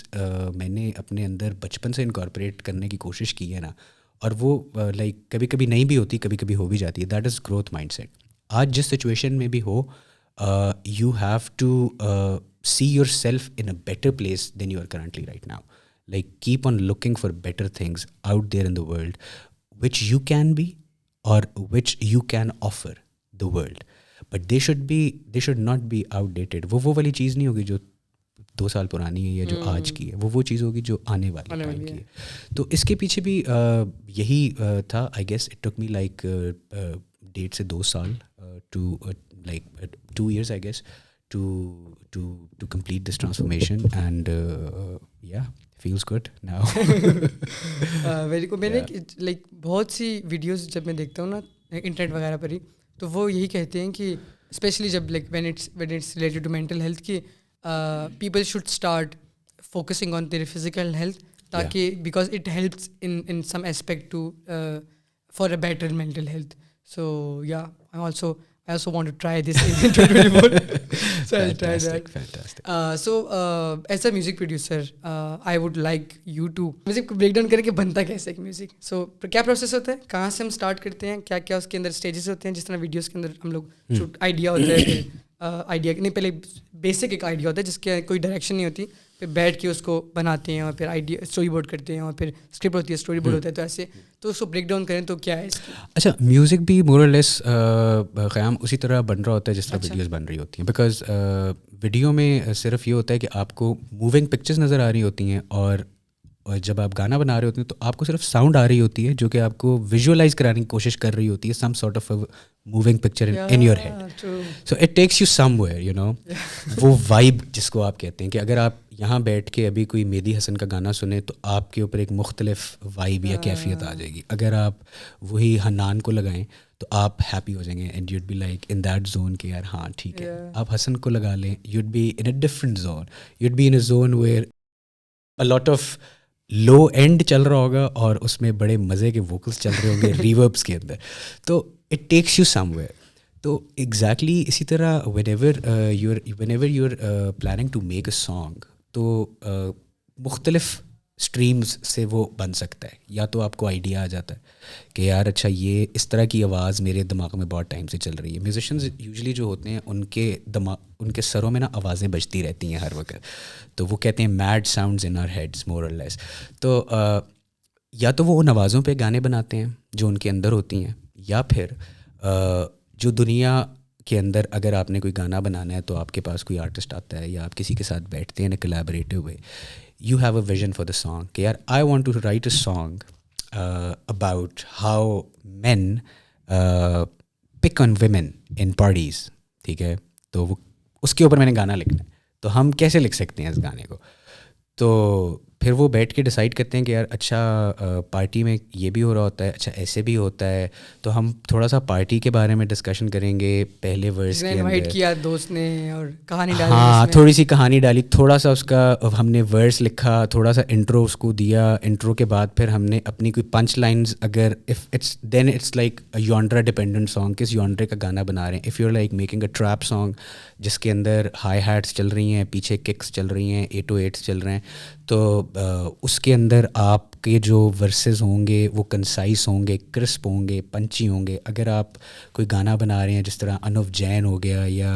मैंने अपने अंदर बचपन से इनकॉर्पोरेट करने की कोशिश की है ना, और वो लाइक कभी कभी नहीं भी होती, कभी कभी हो भी जाती है, दैट इज़ ग्रोथ माइंडसेट। आज जिस सिचुएशन में भी हो, you have to see yourself in a better place than you are currently right now. Like keep on looking for better things out there in the world which you can be or which you can offer the world, but they should not be outdated. वो वाली चीज़ नहीं होगी जो 2 साल पुरानी है या जो आज की है, वो चीज़ होगी जो आने वाले टाइम की है। तो इसके पीछे भी यही था। I guess it took me like 1.5 से 2 साल to like 2 years I guess to complete this transformation, and yeah, feels good now. Very good. मैंने लाइक बहुत सी वीडियोस जब मैं देखता हूँ ना इंटरनेट वगैरह पर ही, तो वो यही कहते हैं कि स्पेशली जब like when it's related to mental health की people should start focusing on their physical health, ताकि because it helps in some aspect to for a better mental health. So yeah I also want to try this in 2024. So I'll try that. Fantastic. As a music producer, I would like you to music को break down करके बनता कैसे एक music. So क्या process होता है, कहाँ से हम स्टार्ट करते हैं, क्या क्या उसके अंदर स्टेजेस होते हैं, जिस तरह वीडियोस के अंदर हम लोग शूट आइडिया होता है, फिर आइडिया नहीं, पहले बेसिक एक आइडिया होता है जिसके कोई डायरेक्शन नहीं होती, फिर बैठ के उसको बनाते हैं और फिर आइडिया स्टोरी बोर्ड करते हैं और फिर स्क्रिप्ट होती है, स्टोरी बोर्ड होता है. तो ऐसे तो उसको ब्रेक डाउन करें तो क्या है इसकी? अच्छा, म्यूज़िक भी मोर और लेस क़याम उसी तरह बन रहा होता है जिस तरह वीडियोस बन रही होती हैं, बिकॉज वीडियो में सिर्फ ये होता है कि आपको मूविंग पिक्चर्स नज़र आ रही होती हैं, और जब आप गाना बना रहे होते हैं तो आपको सिर्फ साउंड आ रही होती है जो कि आपको विजुअलाइज कराने की कोशिश कर रही होती है, some sort of moving picture in your head. So it takes you somewhere, you know. वो वाइब जिसको आप कहते हैं कि अगर आप यहाँ बैठ के अभी कोई मेहदी हसन का गाना सुने तो आपके ऊपर एक मुख्तलिफ वाइब या कैफियत आ जाएगी. अगर आप वही हन्नान को लगाएं तो आप हैप्पी हो जाएंगे and you'd be like in that zone कि यार हाँ ठीक है. आप हसन को लगा लें, you'd be in a different zone, you'd be in a zone where a lot of low end चल रहा होगा और उसमें बड़े मज़े के वोकल्स चल रहे होंगे रिवर्ब्स के अंदर. तो इट टेक्स यू समवेयर. तो एग्जैक्टली इसी तरह whenever you're planning to make a song, तो मुख्तलिफ स्ट्रीम्स से वो बन सकता है. या तो आपको आइडिया आ जाता है कि यार अच्छा ये इस तरह की आवाज़ मेरे दिमाग में बहुत टाइम से चल रही है. म्यूजिशियंस यूजुअली जो होते हैं उनके सरों में ना आवाज़ें बजती रहती हैं हर वक्त, तो वो कहते हैं mad sounds in our heads more और लेस. तो या तो वो उन आवाज़ों पे गाने बनाते हैं जो उनके अंदर होती हैं, या फिर जो दुनिया के अंदर अगर आपने कोई गाना बनाना है तो आपके पास कोई आर्टिस्ट आता है या आप किसी के साथ बैठते हैं in collaborative way. You have a vision for the song कि यार I want to write a song about how men pick on women in parties. ठीक है, तो वो उसके ऊपर मैंने गाना लिखना है, तो हम कैसे लिख सकते हैं इस गाने को. तो फिर वो बैठ के डिसाइड करते हैं कि यार अच्छा पार्टी में ये भी हो रहा होता है, अच्छा ऐसे भी होता है, तो हम थोड़ा सा पार्टी के बारे में डिस्कशन करेंगे पहले वर्स के अंदर. इनवाइट किया दोस्त ने और कहानी डाली. हाँ, थोड़ी सी कहानी डाली, थोड़ा सा उसका हमने वर्स लिखा, थोड़ा सा इंट्रो उसको दिया. इंट्रो के बाद फिर हमने अपनी कोई पंच लाइन्स, अगर if it's then it's like यॉन्ड्रा डिपेंडेंट सॉन्ग, किस यॉन्ड्रे का गाना बना रहे हैं. If you're like making a trap song जिसके अंदर हाई हैट्स चल रही हैं, पीछे किक्स चल रही हैं, 808s चल रहे हैं, तो उसके अंदर आपके जो वर्सेस होंगे वो कंसाइज होंगे, क्रिस्प होंगे, पंची होंगे. अगर आप कोई गाना बना रहे हैं जिस तरह अनुव जैन हो गया या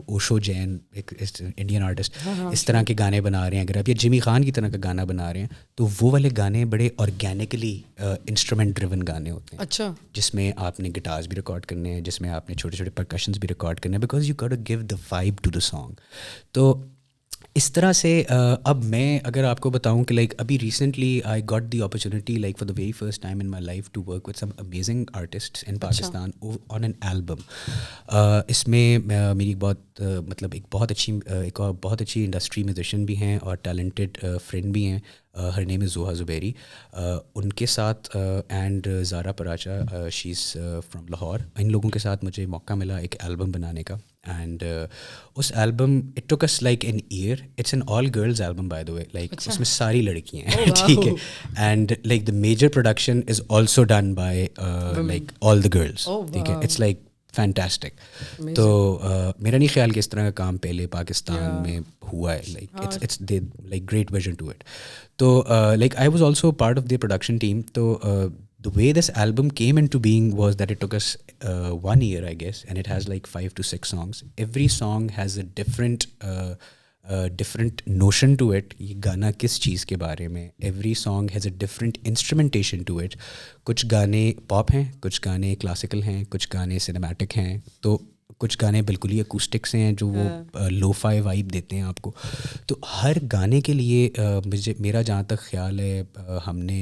ओशो जैन, एक इंडियन आर्टिस्ट, इस तरह के गाने बना रहे हैं, अगर आप या जिमी खान की तरह का गाना बना रहे हैं, तो वो वाले गाने बड़े ऑर्गेनिकली इंस्ट्रूमेंट ड्रिवन गाने होते हैं. अच्छा, जिसमें आपने गिटार्स भी रिकॉर्ड करने हैं, जिसमें आपने छोटे छोटे परकशंस भी रिकॉर्ड करने हैं, because you got to give the vibe to the song. तो इस तरह से अब मैं अगर आपको बताऊं कि लाइक अभी recently I got the opportunity like for the very first time in my life to work with some amazing artists in Pakistan on an album. इसमें मेरी एक बहुत मतलब एक बहुत अच्छी एक और बहुत अच्छी इंडस्ट्री म्यूजिशियन भी हैं और टैलेंटेड फ्रेंड भी हैं. हर नेम इज़ जोहा ज़ुबैरी. उनके साथ and Zara Paracha, she is from Lahore. इन लोगों के साथ मुझे मौका मिला एक एल्बम बनाने का. एंड उस album it took us like an year. It's an all girls album by the way. Like उसमें सारी लड़कियां हैं. ठीक है. And like the major production is also done by like all the girls. ठीक है. It's like fantastic. तो मेरा नहीं ख्याल कि इस तरह का काम पहले पाकिस्तान में हुआ है. Like it's they like great vision to it. तो like I was also part of the production team. तो the way this album came into being was that it took us 1 year, I guess, and it has like 5 to 6 songs. Every song has a different notion to it. ये गाना किस चीज़ के बारे में. Every song has a different instrumentation to it. कुछ गाने pop हैं, कुछ गाने क्लासिकल हैं, कुछ गाने सिनेमैटिक हैं. तो कुछ गाने बिल्कुल ही अकूस्टिक से हैं जो वो लो-फाई वाइब देते हैं आपको. तो हर गाने के लिए मुझे मेरा जहाँ तक ख्याल है हमने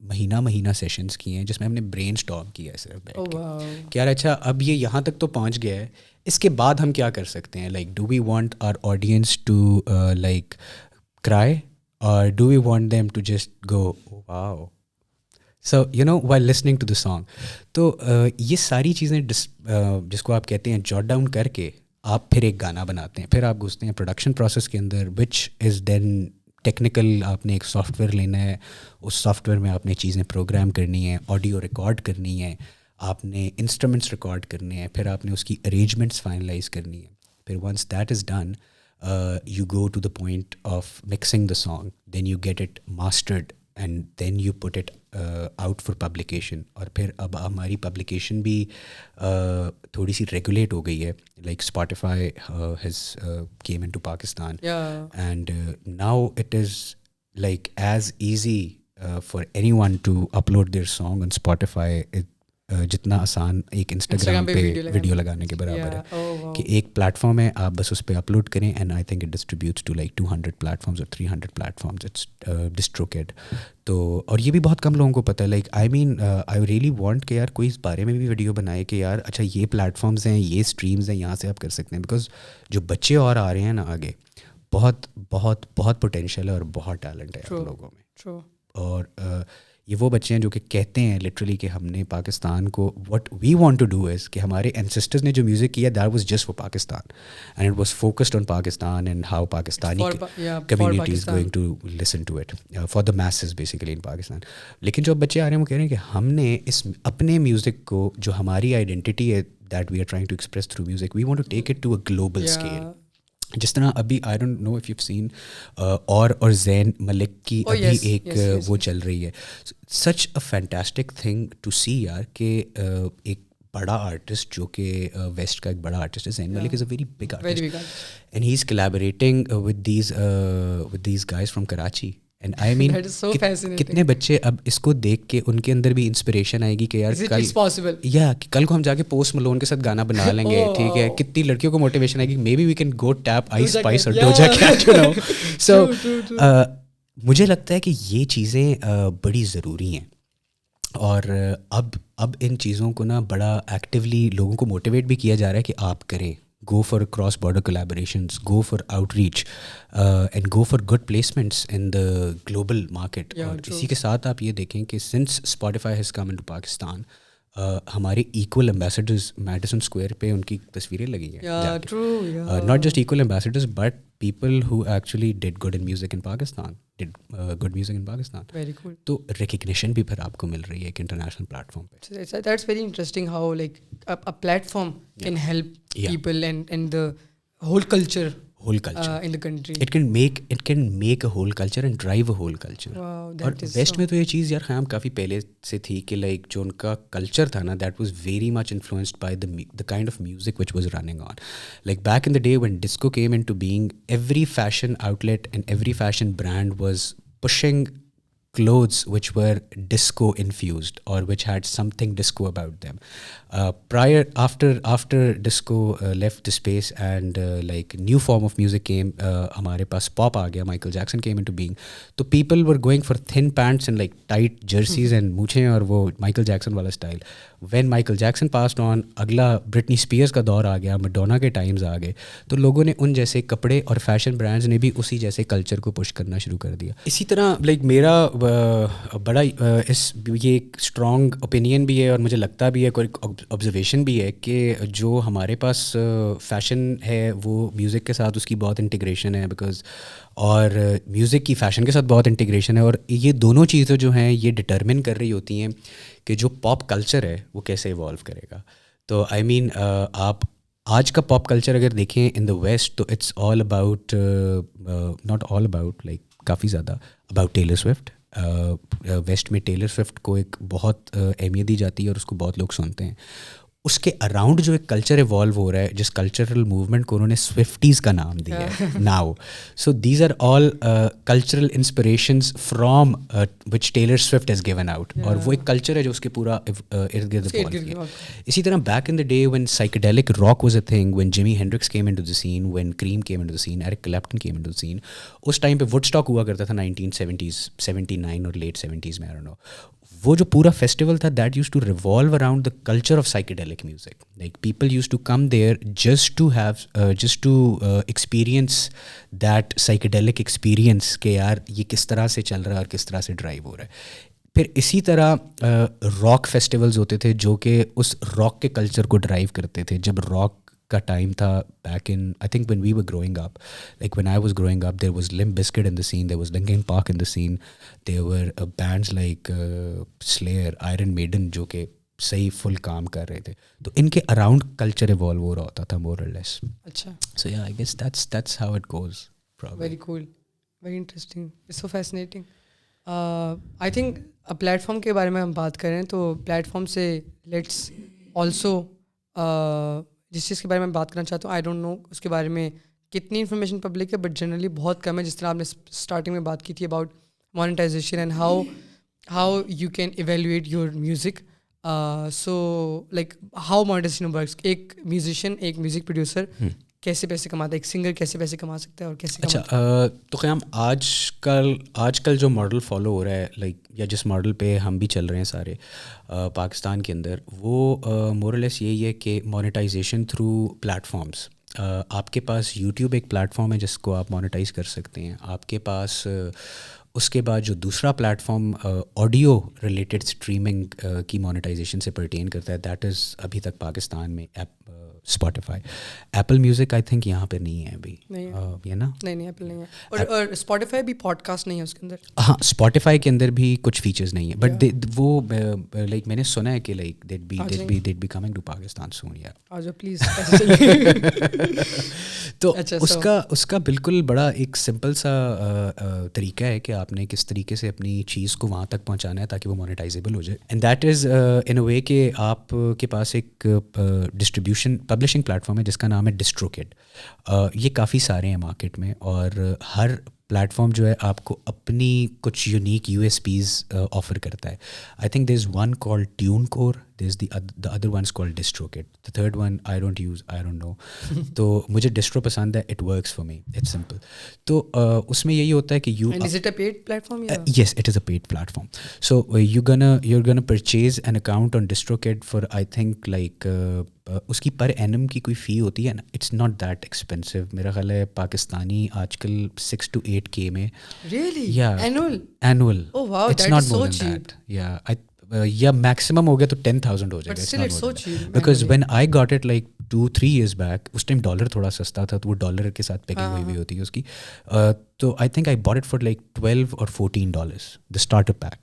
महीना सेशंस किए हैं जिसमें हमने ब्रेन स्टॉर्म किया है सिर्फ बैठ के कि यार अच्छा अब ये यहाँ तक तो पहुँच गया है, इसके बाद हम क्या कर सकते हैं. Like do we want our audience to like cry और do we want them to just go wow so you know while listening to the song. तो ये सारी चीज़ें जिसको आप कहते हैं जॉट डाउन करके आप फिर एक गाना बनाते हैं. फिर आप घुसते हैं प्रोडक्शन प्रोसेस के अंदर विच इज़ देन टेक्निकल. आपने एक सॉफ्टवेयर लेना है, उस सॉफ्टवेयर में आपने चीज़ें प्रोग्राम करनी है, ऑडियो रिकॉर्ड करनी है, आपने इंस्ट्रूमेंट्स रिकॉर्ड करने हैं, फिर आपने उसकी अरेंजमेंट्स फाइनलाइज करनी है. फिर once that is done you go to the point of mixing the song, then you get it mastered and then you put it out for publication. और फिर अब हमारी publication भी थोड़ी सी regulate हो गई है. Like Spotify has came into Pakistan, and now it is like as easy for anyone to upload their song on Spotify. जितना आसान एक इंस्टाग्राम पे वीडियो लगाने के बराबर है कि एक प्लेटफॉर्म है, आप बस उस पर अपलोड करें and I think it distributes to like 200 platforms और 300 प्लेटफॉर्म्स. इट्स डिस्ट्रोकेड. तो और ये भी बहुत कम लोगों को पता है. Like I mean I really want कि यार कोई इस बारे में भी वीडियो बनाए कि यार अच्छा ये प्लेटफॉर्म्स हैं, ये स्ट्रीम्स हैं, यहाँ से आप कर सकते हैं. बिकॉज जो बच्चे और आ रहे हैं ना आगे, बहुत बहुत बहुत पोटेंशियल है और बहुत टैलेंट है आप लोगों में. और ये वो बच्चे हैं जो कि कहते हैं लिटरली कि हमने पाकिस्तान को what we want to do is कि हमारे एंसेस्टर्स ने जो म्यूज़िक किया that was just for Pakistan and it was focused on Pakistan and how Pakistani community is going to listen to it for the masses basically in Pakistan. लेकिन जो बच्चे आ रहे हैं वो कह रहे हैं कि हमने इस अपने म्यूज़िक को जो हमारी आइडेंटिटी है that we are trying to express through music, we want to take it to a global scale. जिस तरह अभी I don't know if you seen और जैन मलिक की अभी एक वो चल रही है. सच अ फैंटास्टिक थिंग टू सी यार कि एक बड़ा आर्टिस्ट जो कि वेस्ट का एक बड़ा आर्टिस्ट है, Jain Malik is a very big artist and he is collaborating with these guys from Karachi. And I mean कितने बच्चे अब इसको देख के उनके अंदर भी इंस्पिरेशन आएगी कि यार कल को हम जाके पोस्ट मलोन के साथ गाना बना लेंगे. ठीक है. कितनी लड़कियों को मोटिवेशन आएगी, maybe we can go tap Ice Spice और Doja Cat, you know. So मुझे लगता है कि ये चीज़ें बड़ी ज़रूरी हैं. और अब इन चीज़ों को ना बड़ा एक्टिवली लोगों को मोटिवेट भी किया जा रहा है कि आप करें. Go for cross-border collaborations, go for outreach, and go for good placements in the global market. और इसी के साथ आप ये देखें कि since Spotify has come into Pakistan, हमारे equal ambassadors Madison Square पे उनकी तस्वीरें लगी हैं. Not just equal ambassadors, but people who actually did good in music in Pakistan, did good music in Pakistan. Very cool. तो recognition भी फिर आपको मिल रही है एक international platform पे. That's very interesting how like a platform can help people and the whole culture in the country. It can make a whole culture and drive a whole culture. Wow, और waste में तो ये चीज़ यार ख़याम काफ़ी पहले से थी कि लाइक जो उनका कल्चर था ना that was very much influenced by the kind of music which was running on. Like back in the day when disco came into being, every fashion outlet and every fashion brand was pushing clothes which were disco infused or which had something disco about them. After disco left the space and like new form of music came, हमारे पास pop आ गया, Michael Jackson came into being. तो people were going for thin pants and like tight jerseys and मूछें और वो Michael Jackson वाला style. When Michael Jackson passed on, अगला Britney Spears का दौर आ गया, Madonna के times आ गए, तो लोगों ने उन जैसे कपड़े और फैशन ब्रांड्स ने भी उसी जैसे कल्चर को पुश करना शुरू कर दिया. इसी तरह लाइक मेरा बड़ा इस ये एक स्ट्रॉन्ग ओपिनियन भी है और मुझे लगता भी है, कोई ऑब्जर्वेशन भी है कि जो हमारे पास फैशन है वो म्यूज़िक के साथ उसकी बहुत इंटीग्रेशन है, बिकॉज और म्यूज़िक की फ़ैशन के साथ बहुत इंटीग्रेशन है, और ये दोनों चीज़ें जो हैं ये डिटरमिन कर रही होती हैं कि जो पॉप कल्चर है वो कैसे इवॉल्व करेगा. तो आई मीन आप आज का पॉप कल्चर अगर देखें इन द वेस्ट, तो it's all about, not all about, like काफ़ी ज़्यादा अबाउट टेलर स्विफ्ट. वेस्ट में टेलर स्विफ्ट को एक बहुत अहमियत दी जाती है और उसको बहुत लोग सुनते हैं. उसके अराउंड जो एक कल्चर इवॉल्व हो रहा है, जिस कल्चरल मूवमेंट को उन्होंने स्विफ्टीज़ का नाम दिया है now. So these are all cultural inspirations from which Taylor Swift has given out, और वो एक कल्चर है जो उसके पूरा इर्द गिर्द इवॉल्व किया. इसी तरह back in the day when psychedelic rock was a thing, when Jimi Hendrix came into the scene, when Cream came into the scene, Eric Clapton came into the scene, उस टाइम पे Woodstock हुआ करता था 1970s 79 और late 70s में, आई don't no. वो जो पूरा फेस्टिवल था that use to revolve around the culture of psychedelic music. Like people use to come there just to experience that psychedelic experience के यार ये किस तरह से चल रहा है और किस तरह से ड्राइव हो रहा है. फिर इसी तरह रॉक फेस्टिवल्स होते थे जो कि उस रॉक के कल्चर को ड्राइव करते थे. जब रॉक का टाइम था back in, I think when we were growing up, like when I was growing up, there was Limp Bizkit in the scene, there was Linkin Park in the scene, there were bands like Slayer, Iron Maiden जो कि सही full काम कर रहे थे. तो इनके around culture evolve हो रहा होता था more or less. अच्छा. So yeah, I guess that's how it goes probably. Very cool, very interesting, it's so fascinating. I think a platform के बारे में हम बात करें तो platform से let's also जिस चीज़ के बारे में बात करना चाहता हूँ, आई डोंट नो उसके बारे में कितनी इन्फॉर्मेशन पब्लिक है, बट जनरली बहुत कम है. जिस तरह आपने स्टार्टिंग में बात की थी about monetization and how you can evaluate your music. So like how monetization works. एक म्यूजिशियन, एक म्यूज़िक प्रोड्यूसर कैसे पैसे कमाता है, एक सिंगर कैसे पैसे कमा सकता है और कैसे अच्छा. तो क़याम आजकल जो मॉडल फॉलो हो रहा है, लाइक या जिस मॉडल पे हम भी चल रहे हैं सारे पाकिस्तान के अंदर, वो मोरलेस यही है कि मोनेटाइजेशन थ्रू प्लेटफॉर्म्स. आपके पास यूट्यूब एक प्लेटफॉर्म है जिसको आप मोनेटाइज कर सकते हैं. आपके पास उसके बाद जो दूसरा प्लेटफॉर्म ऑडियो रिलेटेड स्ट्रीमिंग की मोनेटाइजेशन से पर्टेन करता है, दैट इज़ अभी तक पाकिस्तान में Spotify. Apple music I think यहाँ पे नहीं है अभी. ये ना नहीं एप्पल नहीं है. और स्पॉटिफाई भी पॉडकास्ट नहीं है उसके अंदर. हाँ, स्पॉटिफाई के अंदर भी कुछ फीचर्स नहीं है, बट वो लाइक मैंने सुना है कि like they'd be coming to Pakistan soon. यार आजो प्लीज. तो उसका बिल्कुल बड़ा एक सिंपल सा तरीका है कि आपने किस तरीके से अपनी चीज़ को वहाँ तक पहुँचाना है ताकि वो मोनेटाइजेबल हो जाए. And that is in a way कि आपके पास एक डिस्ट्रीब्यूशन पब्लिशिंग प्लेटफॉर्म है जिसका नाम है डिस्ट्रोकिड. ये काफ़ी सारे हैं मार्केट में, और हर प्लेटफॉर्म जो है आपको अपनी कुछ यूनिक USPs ऑफ़र करता है. I think there is one called TuneCore, there is the other one is called DistroKid, the third one I don't know. तो मुझे डिस्ट्रो पसंद है, it works for me, it's simple. तो उसमें यही होता है कि is it a paid platform? Yes, it is a paid platform. So you're gonna purchase an account on DistroKid for I think like उसकी पर एनम की कोई फ़ी होती है ना. It's not that expensive. मेरा ख्याल है पाकिस्तानी आजकल 6 to 8K में. Really? Yeah. Annual? Oh wow, it's that not is more so than cheap. That. Yeah. या मैक्सिमम हो गया तो 10,000 हो जाएगा. But still it's so cheap. Because when I got it like 2-3 years back, उस time dollar थोड़ा सस्ता था, तो वो डॉलर के साथ पैकिंग हुई होती है उसकी. तो I think I bought it for like $12 or $14, the starter pack,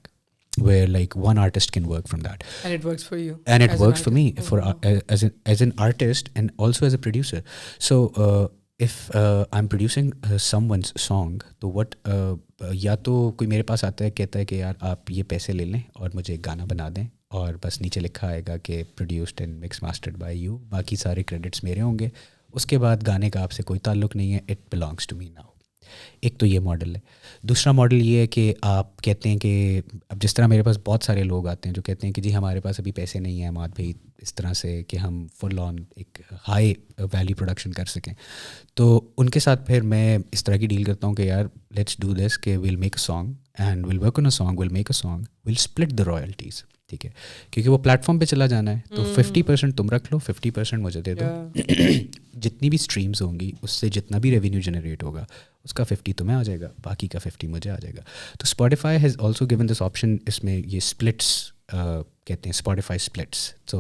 where like one artist can work from that. And it works for you. And it works for me, as an artist and also as a producer. So if I'm producing someone's song, तो what या तो कोई मेरे पास आता है कहता है कि यार आप ये पैसे ले लें और मुझे एक गाना बना दें, और बस नीचे लिखा आएगा कि produced and mix mastered bye you, बाकी सारे क्रेडिट्स मेरे होंगे, उसके बाद गाने का आपसे कोई ताल्लुक़ नहीं है, it belongs to me now. एक तो ये मॉडल है। दूसरा मॉडल ये है कि आप कहते हैं कि अब जिस तरह मेरे पास बहुत सारे लोग आते हैं जो कहते हैं कि जी हमारे पास अभी पैसे नहीं हैं माद भाई इस तरह से कि हम फुल ऑन एक हाई वैल्यू प्रोडक्शन कर सकें, तो उनके साथ फिर मैं इस तरह की डील करता हूँ कि यार लेट्स डू दिस कि will make a song and will work on a song, will make a song, will split the royalties, ठीक है, क्योंकि वो प्लेटफॉर्म पे चला जाना है तो 50% तुम रख लो, 50% मुझे दे दो। जितनी भी स्ट्रीम्स होंगी उससे जितना भी रेवेन्यू जनरेट होगा उसका 50 तुम्हें आ जाएगा, बाकी का 50 मुझे आ जाएगा। तो Spotify has also given this option, इसमें ये स्प्लिट्स कहते हैं, स्पॉटिफाई स्प्लिट्स। तो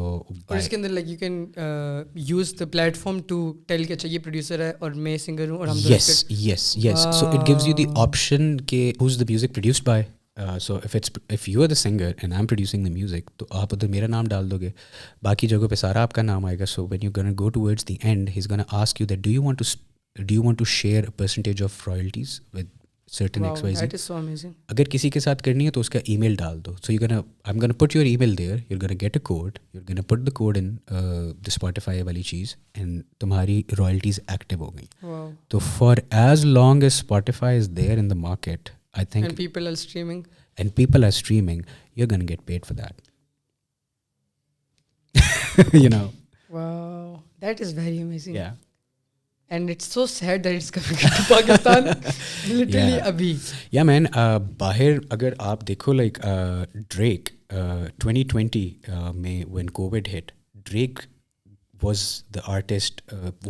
और इसके अंदर like you can use the platform to tell कि अच्छा ये प्रोड्यूसर है और मैं सिंगर हूँ और हम yes yes yes so it gives you the option ke who's the music produced by, so if you are the singer and I'm producing the music तो आप उधर मेरा नाम डाल दोगे, बाकी जगहों पे सारा आपका नाम आएगा। so when you're gonna go towards the end he's gonna ask you that do you want to share a percentage of royalties with certain wow, XYZ। that is so amazing। अगर किसी के साथ करनी है तो उसका email डाल दो, so I'm gonna put your email there, you're gonna get a code, you're gonna put the code in the Spotify वाली चीज़ and तुम्हारी royalties active हो गई। wow। तो for as long as Spotify is there in the market, I think, and people are streaming, you're gonna get paid for that। you know, wow, that is very amazing। yeah and it's so sad that it's coming to Pakistan literally Yeah. abhi। yeah man, बाहर अगर आप देखो like Drake 2020 में when COVID hit, Drake was the artist,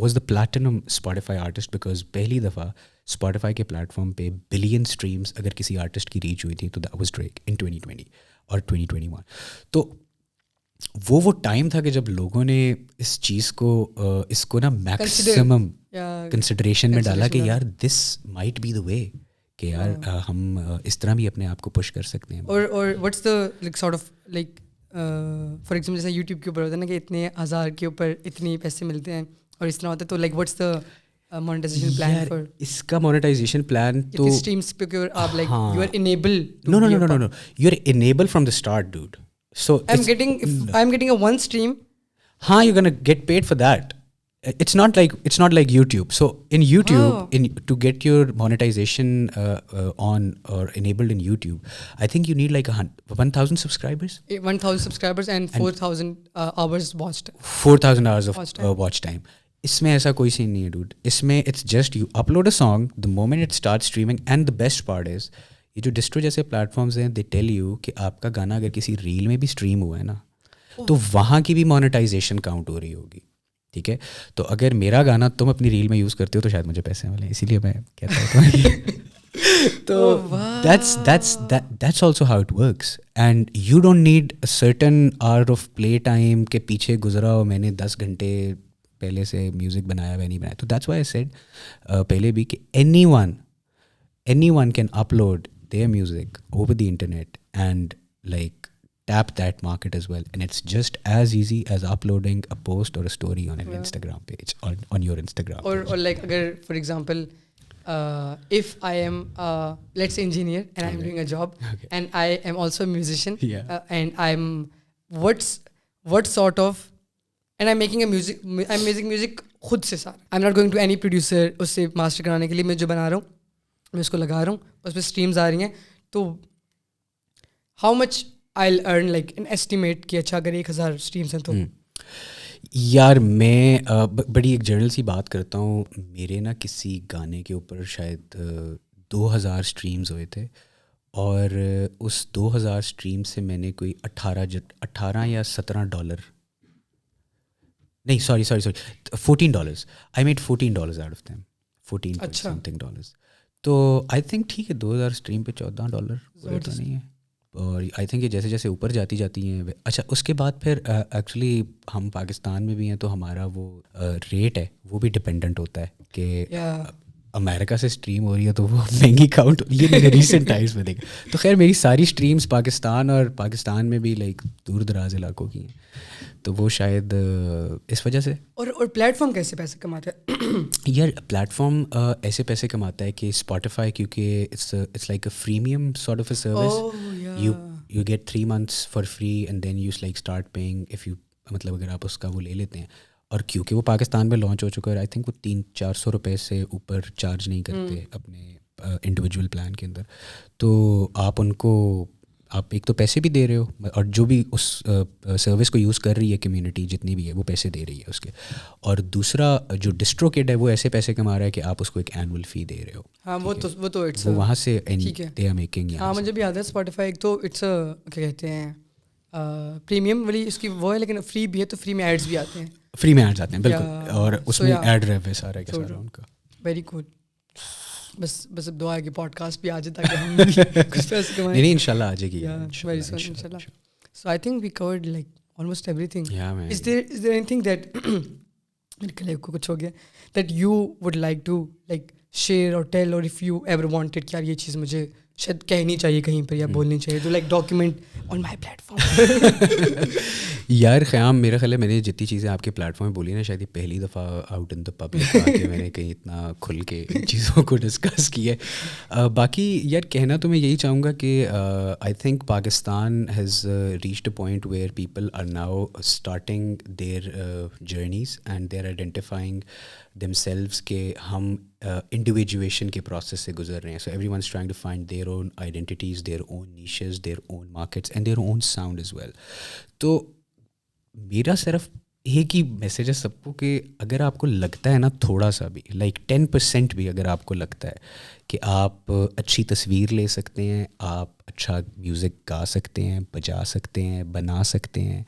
was the platinum Spotify artist because पहली दफ़ा Spotify के platform पे billion streams अगर किसी आर्टिस्ट की रीच हुई थी तो that was Drake in 2020 और 2021। तो वो टाइम था कि जब लोगों ने इस चीज़ को इसको ना मैक्सिमम कंसिडरेशन में डाला कि यार this might be the way कि यार हम इस तरह भी अपने आप को पुश कर सकते हैं। और what's the like sort of like for example जैसे यूट्यूब के ऊपर होता है ना कि इतने हज़ार के ऊपर इतने पैसे मिलते हैं और इस तरह होता है, तो like what's the monetization plan for इसका मोनेटाइजेशन प्लान तो स्ट्रीम्स पे कि आप like you are enable no you are enable from the start dude. So I'm getting a one stream. You're gonna get paid for that. It's not like YouTube. So in YouTube, to get your monetization on or enabled in YouTube, I think you need like 1,000 subscribers. 1,000 subscribers and 4,000 hours watched. 4,000 hours of watch time. इसमें ऐसा कोई scene नहीं है dude. इसमें it's just you upload a song the moment it starts streaming, and the best part is ये जो distro जैसे platforms हैं दे टेल यू कि आपका गाना अगर किसी रील में भी स्ट्रीम हुआ है ना तो वहाँ की भी मोनेटाइजेशन काउंट हो रही होगी, ठीक है। तो अगर मेरा गाना तुम अपनी रील में यूज़ करते हो तो शायद मुझे पैसे मिले, इसीलिए मैं कहता हूँ तो that's also how it works and you don't need a certain hour of play time के पीछे गुजरा हो मैंने 10 घंटे पहले से म्यूज़िक बनाया हुआ नहीं बनाया। तो that's why I said पहले भी कि anyone can upload their music over the internet and like tap that market as well, and it's just as easy as uploading a post or a story on an Instagram page on your Instagram or page. or like agar for example if I am let's say engineer and I'm doing a job and I am also a musician and I'm what sort of and I'm making music खुद से सारा, I'm not going to any producer उससे master कराने के लिए मैं जो बना रहा हूँ मैं उसको लगा रहा हूँ, उस पर स्ट्रीम्स आ रही हैं, तो how much I earn like an estimate कि अच्छा अगर 1,000 स्ट्रीम्स हैं तो यार मैं बड़ी एक जनरल सी बात करता हूँ। मेरे ना किसी गाने के ऊपर शायद 2,000 स्ट्रीम्स हुए थे और उस 2,000 स्ट्रीम से मैंने कोई 18 या $17 नहीं sorry $14 I made $14 out of them 14 something dollars. तो आई थिंक ठीक है 2,000 स्ट्रीम पे $14 तो नहीं है और आई थिंक ये जैसे जैसे ऊपर जाती हैं। अच्छा उसके बाद फिर एक्चुअली हम पाकिस्तान में भी हैं तो हमारा वो रेट है वो भी डिपेंडेंट होता है कि अमेरिका से स्ट्रीम हो रही है तो वो महंगी काउंट ये मैंने रिसेंट टाइम्स में देखा। तो खैर मेरी सारी स्ट्रीम्स पाकिस्तान में भी लाइक दूर दराज इलाकों की हैं तो वो शायद इस वजह से। और प्लेटफॉर्म कैसे पैसे कमाता है यार प्लेटफॉर्म ऐसे पैसे कमाता है कि स्पॉटिफाई क्योंकि it's like a freemium sort of a service, you get 3 months for free and then you like start paying if you मतलब अगर आप उसका वो ले लेते हैं और क्योंकि वो पाकिस्तान में लॉन्च हो चुका है, आई थिंक वो 300-400 रुपये से ऊपर चार्ज नहीं करते अपने इंडिविजुअल प्लान के अंदर। तो आप एक तो पैसे भी दे रहे हो, और जो भी उस सर्विस को यूज़ कर रही है कम्युनिटी जितनी भी है वो पैसे दे रही है उसके, और दूसरा जो डिस्ट्रो किड है वो ऐसे पैसे कमा रहा है कि आप उसको एक एनुअल फ़ी दे रहे हो। हाँ वो तो इट्स वो वहाँ से ठीक है। They are making. हाँ मुझे भी याद है स्पॉटिफाई एक तो इट्स क्या कहते हैं प्रीमियम वाली इसकी वो है, लेकिन फ्री भी है, तो फ्री में एड्स भी आते हैं। फ्री में एड्स आते हैं बिल्कुल, Yeah. और So, उसमें yeah. ऐड रहे सारा का सारा उनका। Very cool. बस अब दुआ है कि पॉडकास्ट भी आ जाए ताकि हम कुछ पैसे कमाएं। नहीं इंशाल्लाह आ जाएगी। वेरी सून इंशाल्लाह। So I think we covered like almost everything. Yeah, man. Is there anything that मेरे गले को कुछ हो गया that you would like to like share और टेल, और इफ यू एवर वांटेड कि यार ये चीज़ मुझे शायद कहनी चाहिए कहीं पर या बोलनी चाहिए, तो like document on my platform. यार ख़याम, मेरा ख्याल है मैंने जितनी चीज़ें आपके प्लेटफॉर्म में बोली ना, शायद ये पहली दफ़ा आउट इन द पब्लिक आके मैंने कहीं इतना खुल के इन चीज़ों को डिस्कस किया है। बाकी यार कहना तो मैं यही चाहूँगा कि I think Pakistan has reached a point where people are now starting their journeys and they are identifying themselves के हम इंडिविजुएशन के प्रोसेस से गुजर रहे हैं। So everyone is trying to find their own identities, their own niches, their own markets and their own sound as well. तो मेरा सिर्फ एक ही मैसेज है सबको कि अगर आपको लगता है ना थोड़ा सा भी, लाइक 10% भी अगर आपको लगता है कि आप अच्छी तस्वीर ले सकते हैं, आप अच्छा म्यूज़िक गा सकते हैं, बजा सकते हैं, बना सकते हैं,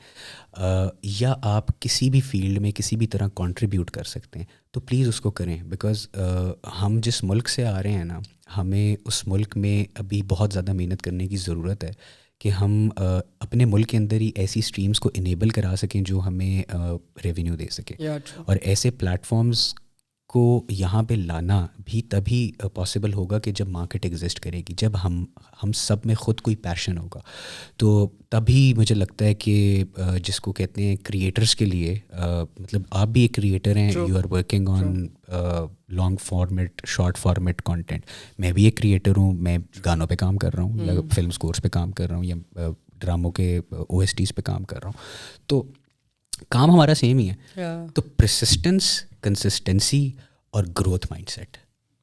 या आप किसी भी फील्ड में किसी भी तरह कंट्रीब्यूट कर सकते हैं, तो प्लीज़ उसको करें। बिकॉज़ हम जिस मुल्क से आ रहे हैं ना, हमें उस मुल्क में अभी बहुत ज़्यादा मेहनत करने की ज़रूरत है कि हम अपने मुल्क के अंदर ही ऐसी स्ट्रीम्स को इनेबल करा सकें जो हमें रेवेन्यू दे सकें। और ऐसे प्लेटफॉर्म्स को यहाँ पे लाना भी तभी पॉसिबल होगा कि जब मार्केट एग्जिस्ट करेगी, जब हम सब में ख़ुद कोई पैशन होगा, तो तभी मुझे लगता है कि जिसको कहते हैं क्रिएटर्स के लिए, मतलब आप भी एक क्रिएटर हैं, you are working on long format, short format content. मैं भी एक क्रिएटर हूँ, मैं गानों पे काम कर रहा हूँ, या फिल्म स्कोर्स पे काम कर रहा हूँ, या ड्रामों के OSTs पे काम कर रहा हूँ, तो काम हमारा सेम ही है। तो परसिस्टेंस, कंसिस्टेंसी और ग्रोथ माइंडसेट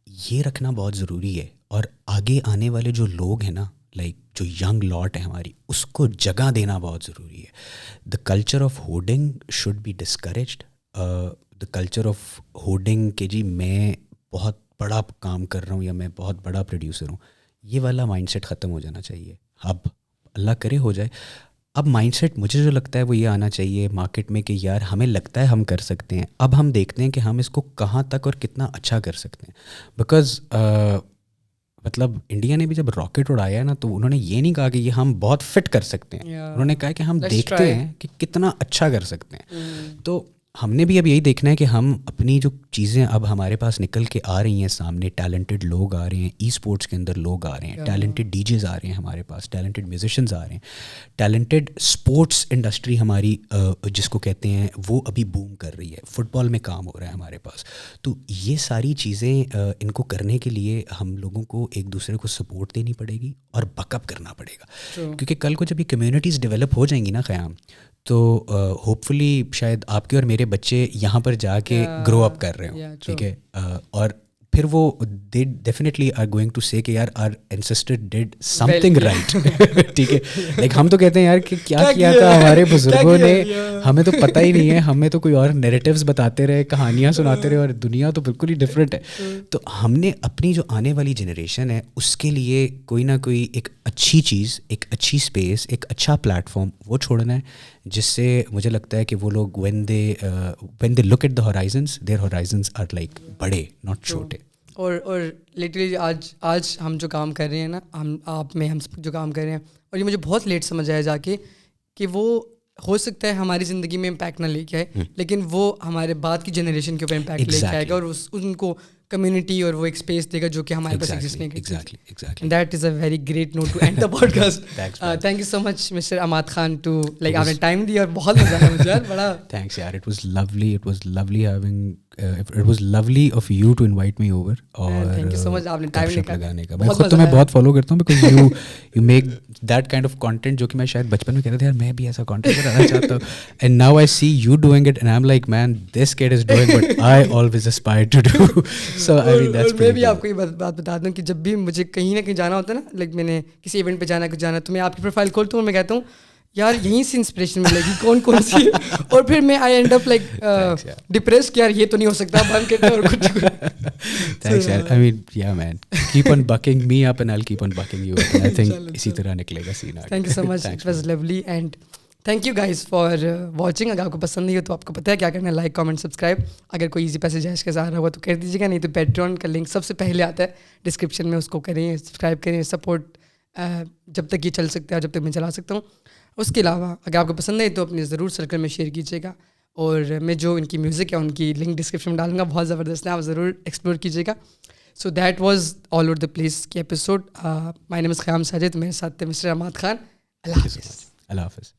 ये रखना बहुत ज़रूरी है। और आगे आने वाले जो लोग हैं ना, लाइक जो यंग लॉट है हमारी, उसको जगह देना बहुत ज़रूरी है। The culture of hoarding should be discouraged. The culture of hoarding के जी मैं बहुत बड़ा काम कर रहा हूँ या मैं बहुत बड़ा प्रोड्यूसर हूँ, ये वाला माइंडसेट ख़त्म हो जाना चाहिए। अब अल्लाह करे हो जाए। अब माइंडसेट मुझे जो लगता है वो ये आना चाहिए मार्केट में कि यार हमें लगता है हम कर सकते हैं, अब हम देखते हैं कि हम इसको कहाँ तक और कितना अच्छा कर सकते हैं। बिकॉज़ मतलब इंडिया ने भी जब रॉकेट उड़ाया है ना, तो उन्होंने ये नहीं कहा कि ये हम बहुत फिट कर सकते हैं, उन्होंने कहा कि हम देखते हैं कि कितना अच्छा कर सकते हैं। तो हमने भी अब यही देखना है कि हम अपनी जो चीज़ें अब हमारे पास निकल के आ रही हैं सामने, टैलेंटेड लोग आ रहे हैं, ई स्पोर्ट्स के अंदर लोग आ रहे हैं, टैलेंटेड डीजेस आ रहे हैं हमारे पास, टैलेंटेड म्यूजिशियंस आ रहे हैं, टैलेंटेड स्पोर्ट्स इंडस्ट्री हमारी जिसको कहते हैं वो अभी बूम कर रही है, फुटबॉल में काम हो रहा है हमारे पास। तो ये सारी चीज़ें इनको करने के लिए हम लोगों को एक दूसरे को सपोर्ट देनी पड़ेगी और बैकअप करना पड़ेगा। क्योंकि कल को जब ये कम्युनिटीज़ डेवलप हो जाएंगी ना ख़याम, तो होपफुली शायद आपके और मेरे बच्चे यहाँ पर जाके ग्रो अप कर रहे हो, ठीक है, और फिर वो they definitely are going to say कि यार our ancestor did something right, ठीक है। लाइक हम तो कहते हैं यार कि क्या किया था हमारे बुजुर्गों ने, हमें तो पता ही नहीं है, हमें तो कोई और नैरेटिव्स बताते रहे, कहानियाँ सुनाते रहे, और दुनिया तो बिल्कुल ही डिफरेंट है। तो हमने अपनी जो आने वाली जनरेशन है उसके लिए कोई ना कोई एक अच्छी चीज़, एक अच्छी स्पेस, एक अच्छा प्लेटफॉर्म वो छोड़ना है, जिससे मुझे लगता है कि वो लोग when they look at the horizons, their horizons are like बड़े, not छोटे। और लिटरली आज हम जो काम कर रहे हैं ना, हम जो काम कर रहे हैं, और ये मुझे बहुत लेट समझ आया जाके कि वो हो सकता है हमारी ज़िंदगी में इम्पैक्ट ना लेके आए, लेकिन वो हमारे बाद की जनरेशन के ऊपर इम्पैक्ट लेके आएगा, और उनको कम्युनिटी और वो एक स्पेस देगा जो कि हमारे पास एग्जिस्ट नहीं करती। Exactly. That is a very great note to end the podcast. Thank you so much, Mr. Ahmad Khan, to like आपने टाइम दिया और बहुत मजा आया मुझे यार, बड़ा Thanks यार, it was lovely it was lovely of you to invite me over, और thank you so much आपने टाइम निकाला। मैं खुद तुम्हें बहुत फॉलो करता हूँ because you make that kind of content जो कि मैं शायद बचपन में कहता था यार मैं भी ऐसा कंटेंट बनाना चाहता हूँ, and now I see you doing it and I am like man this kid is doing but I always aspire to do. So I mean that's मैं भी आपको ये बात बता दूं कि जब भी मुझे कहीं ना कहीं जाना होता है ना, लाइक मैंने किसी इवेंट पे जाना है, कुछ जाना है, तो मैं आपकी प्रोफाइल खोलता हूँ और मैं कहता हूँ यार यहीं से इंस्पिरेशन मिलेगी कौन कौन सी और फिर मैं आई एंड अप लाइक डिप्रेस कि यार ये तो नहीं हो सकता, बंद करते और कुछ. Thanks यार. I mean yeah man, keep on bucking me up and I'll keep on bucking you up. I think इसी तरह निकलेगा सीन आगे. Thank you so much. It was lovely and thank you guys for watching. अगर आपको पसंद नहीं हो तो आपको पता है क्या करना है, लाइक कमेंट सब्सक्राइब. अगर कोई इजी पैसेज है इसके साथ हुआ तो कर दीजिएगा, नहीं तो पैट्रियन का लिंक सबसे पहले आता है डिस्क्रिप्शन में, उसको करें, सब्सक्राइब करें, सपोर्ट जब तक ये चल सकता है, जब तक मैं चला सकता हूँ. उसके अलावा अगर आपको पसंद है तो अपने ज़रूर सर्कल में शेयर कीजिएगा, और मैं जो इनकी म्यूज़िक है उनकी लिंक डिस्क्रिप्शन में डालूंगा, बहुत ज़बरदस्त है, आप ज़रूर एक्सप्लोर कीजिएगा. So that was all over the place की episode. My name is Khayyam Sajid, मेरे साथ थे मिस्टर अहमद खान. अल्लाह हाफ़िज़. अल्लाह हाफ़िज़.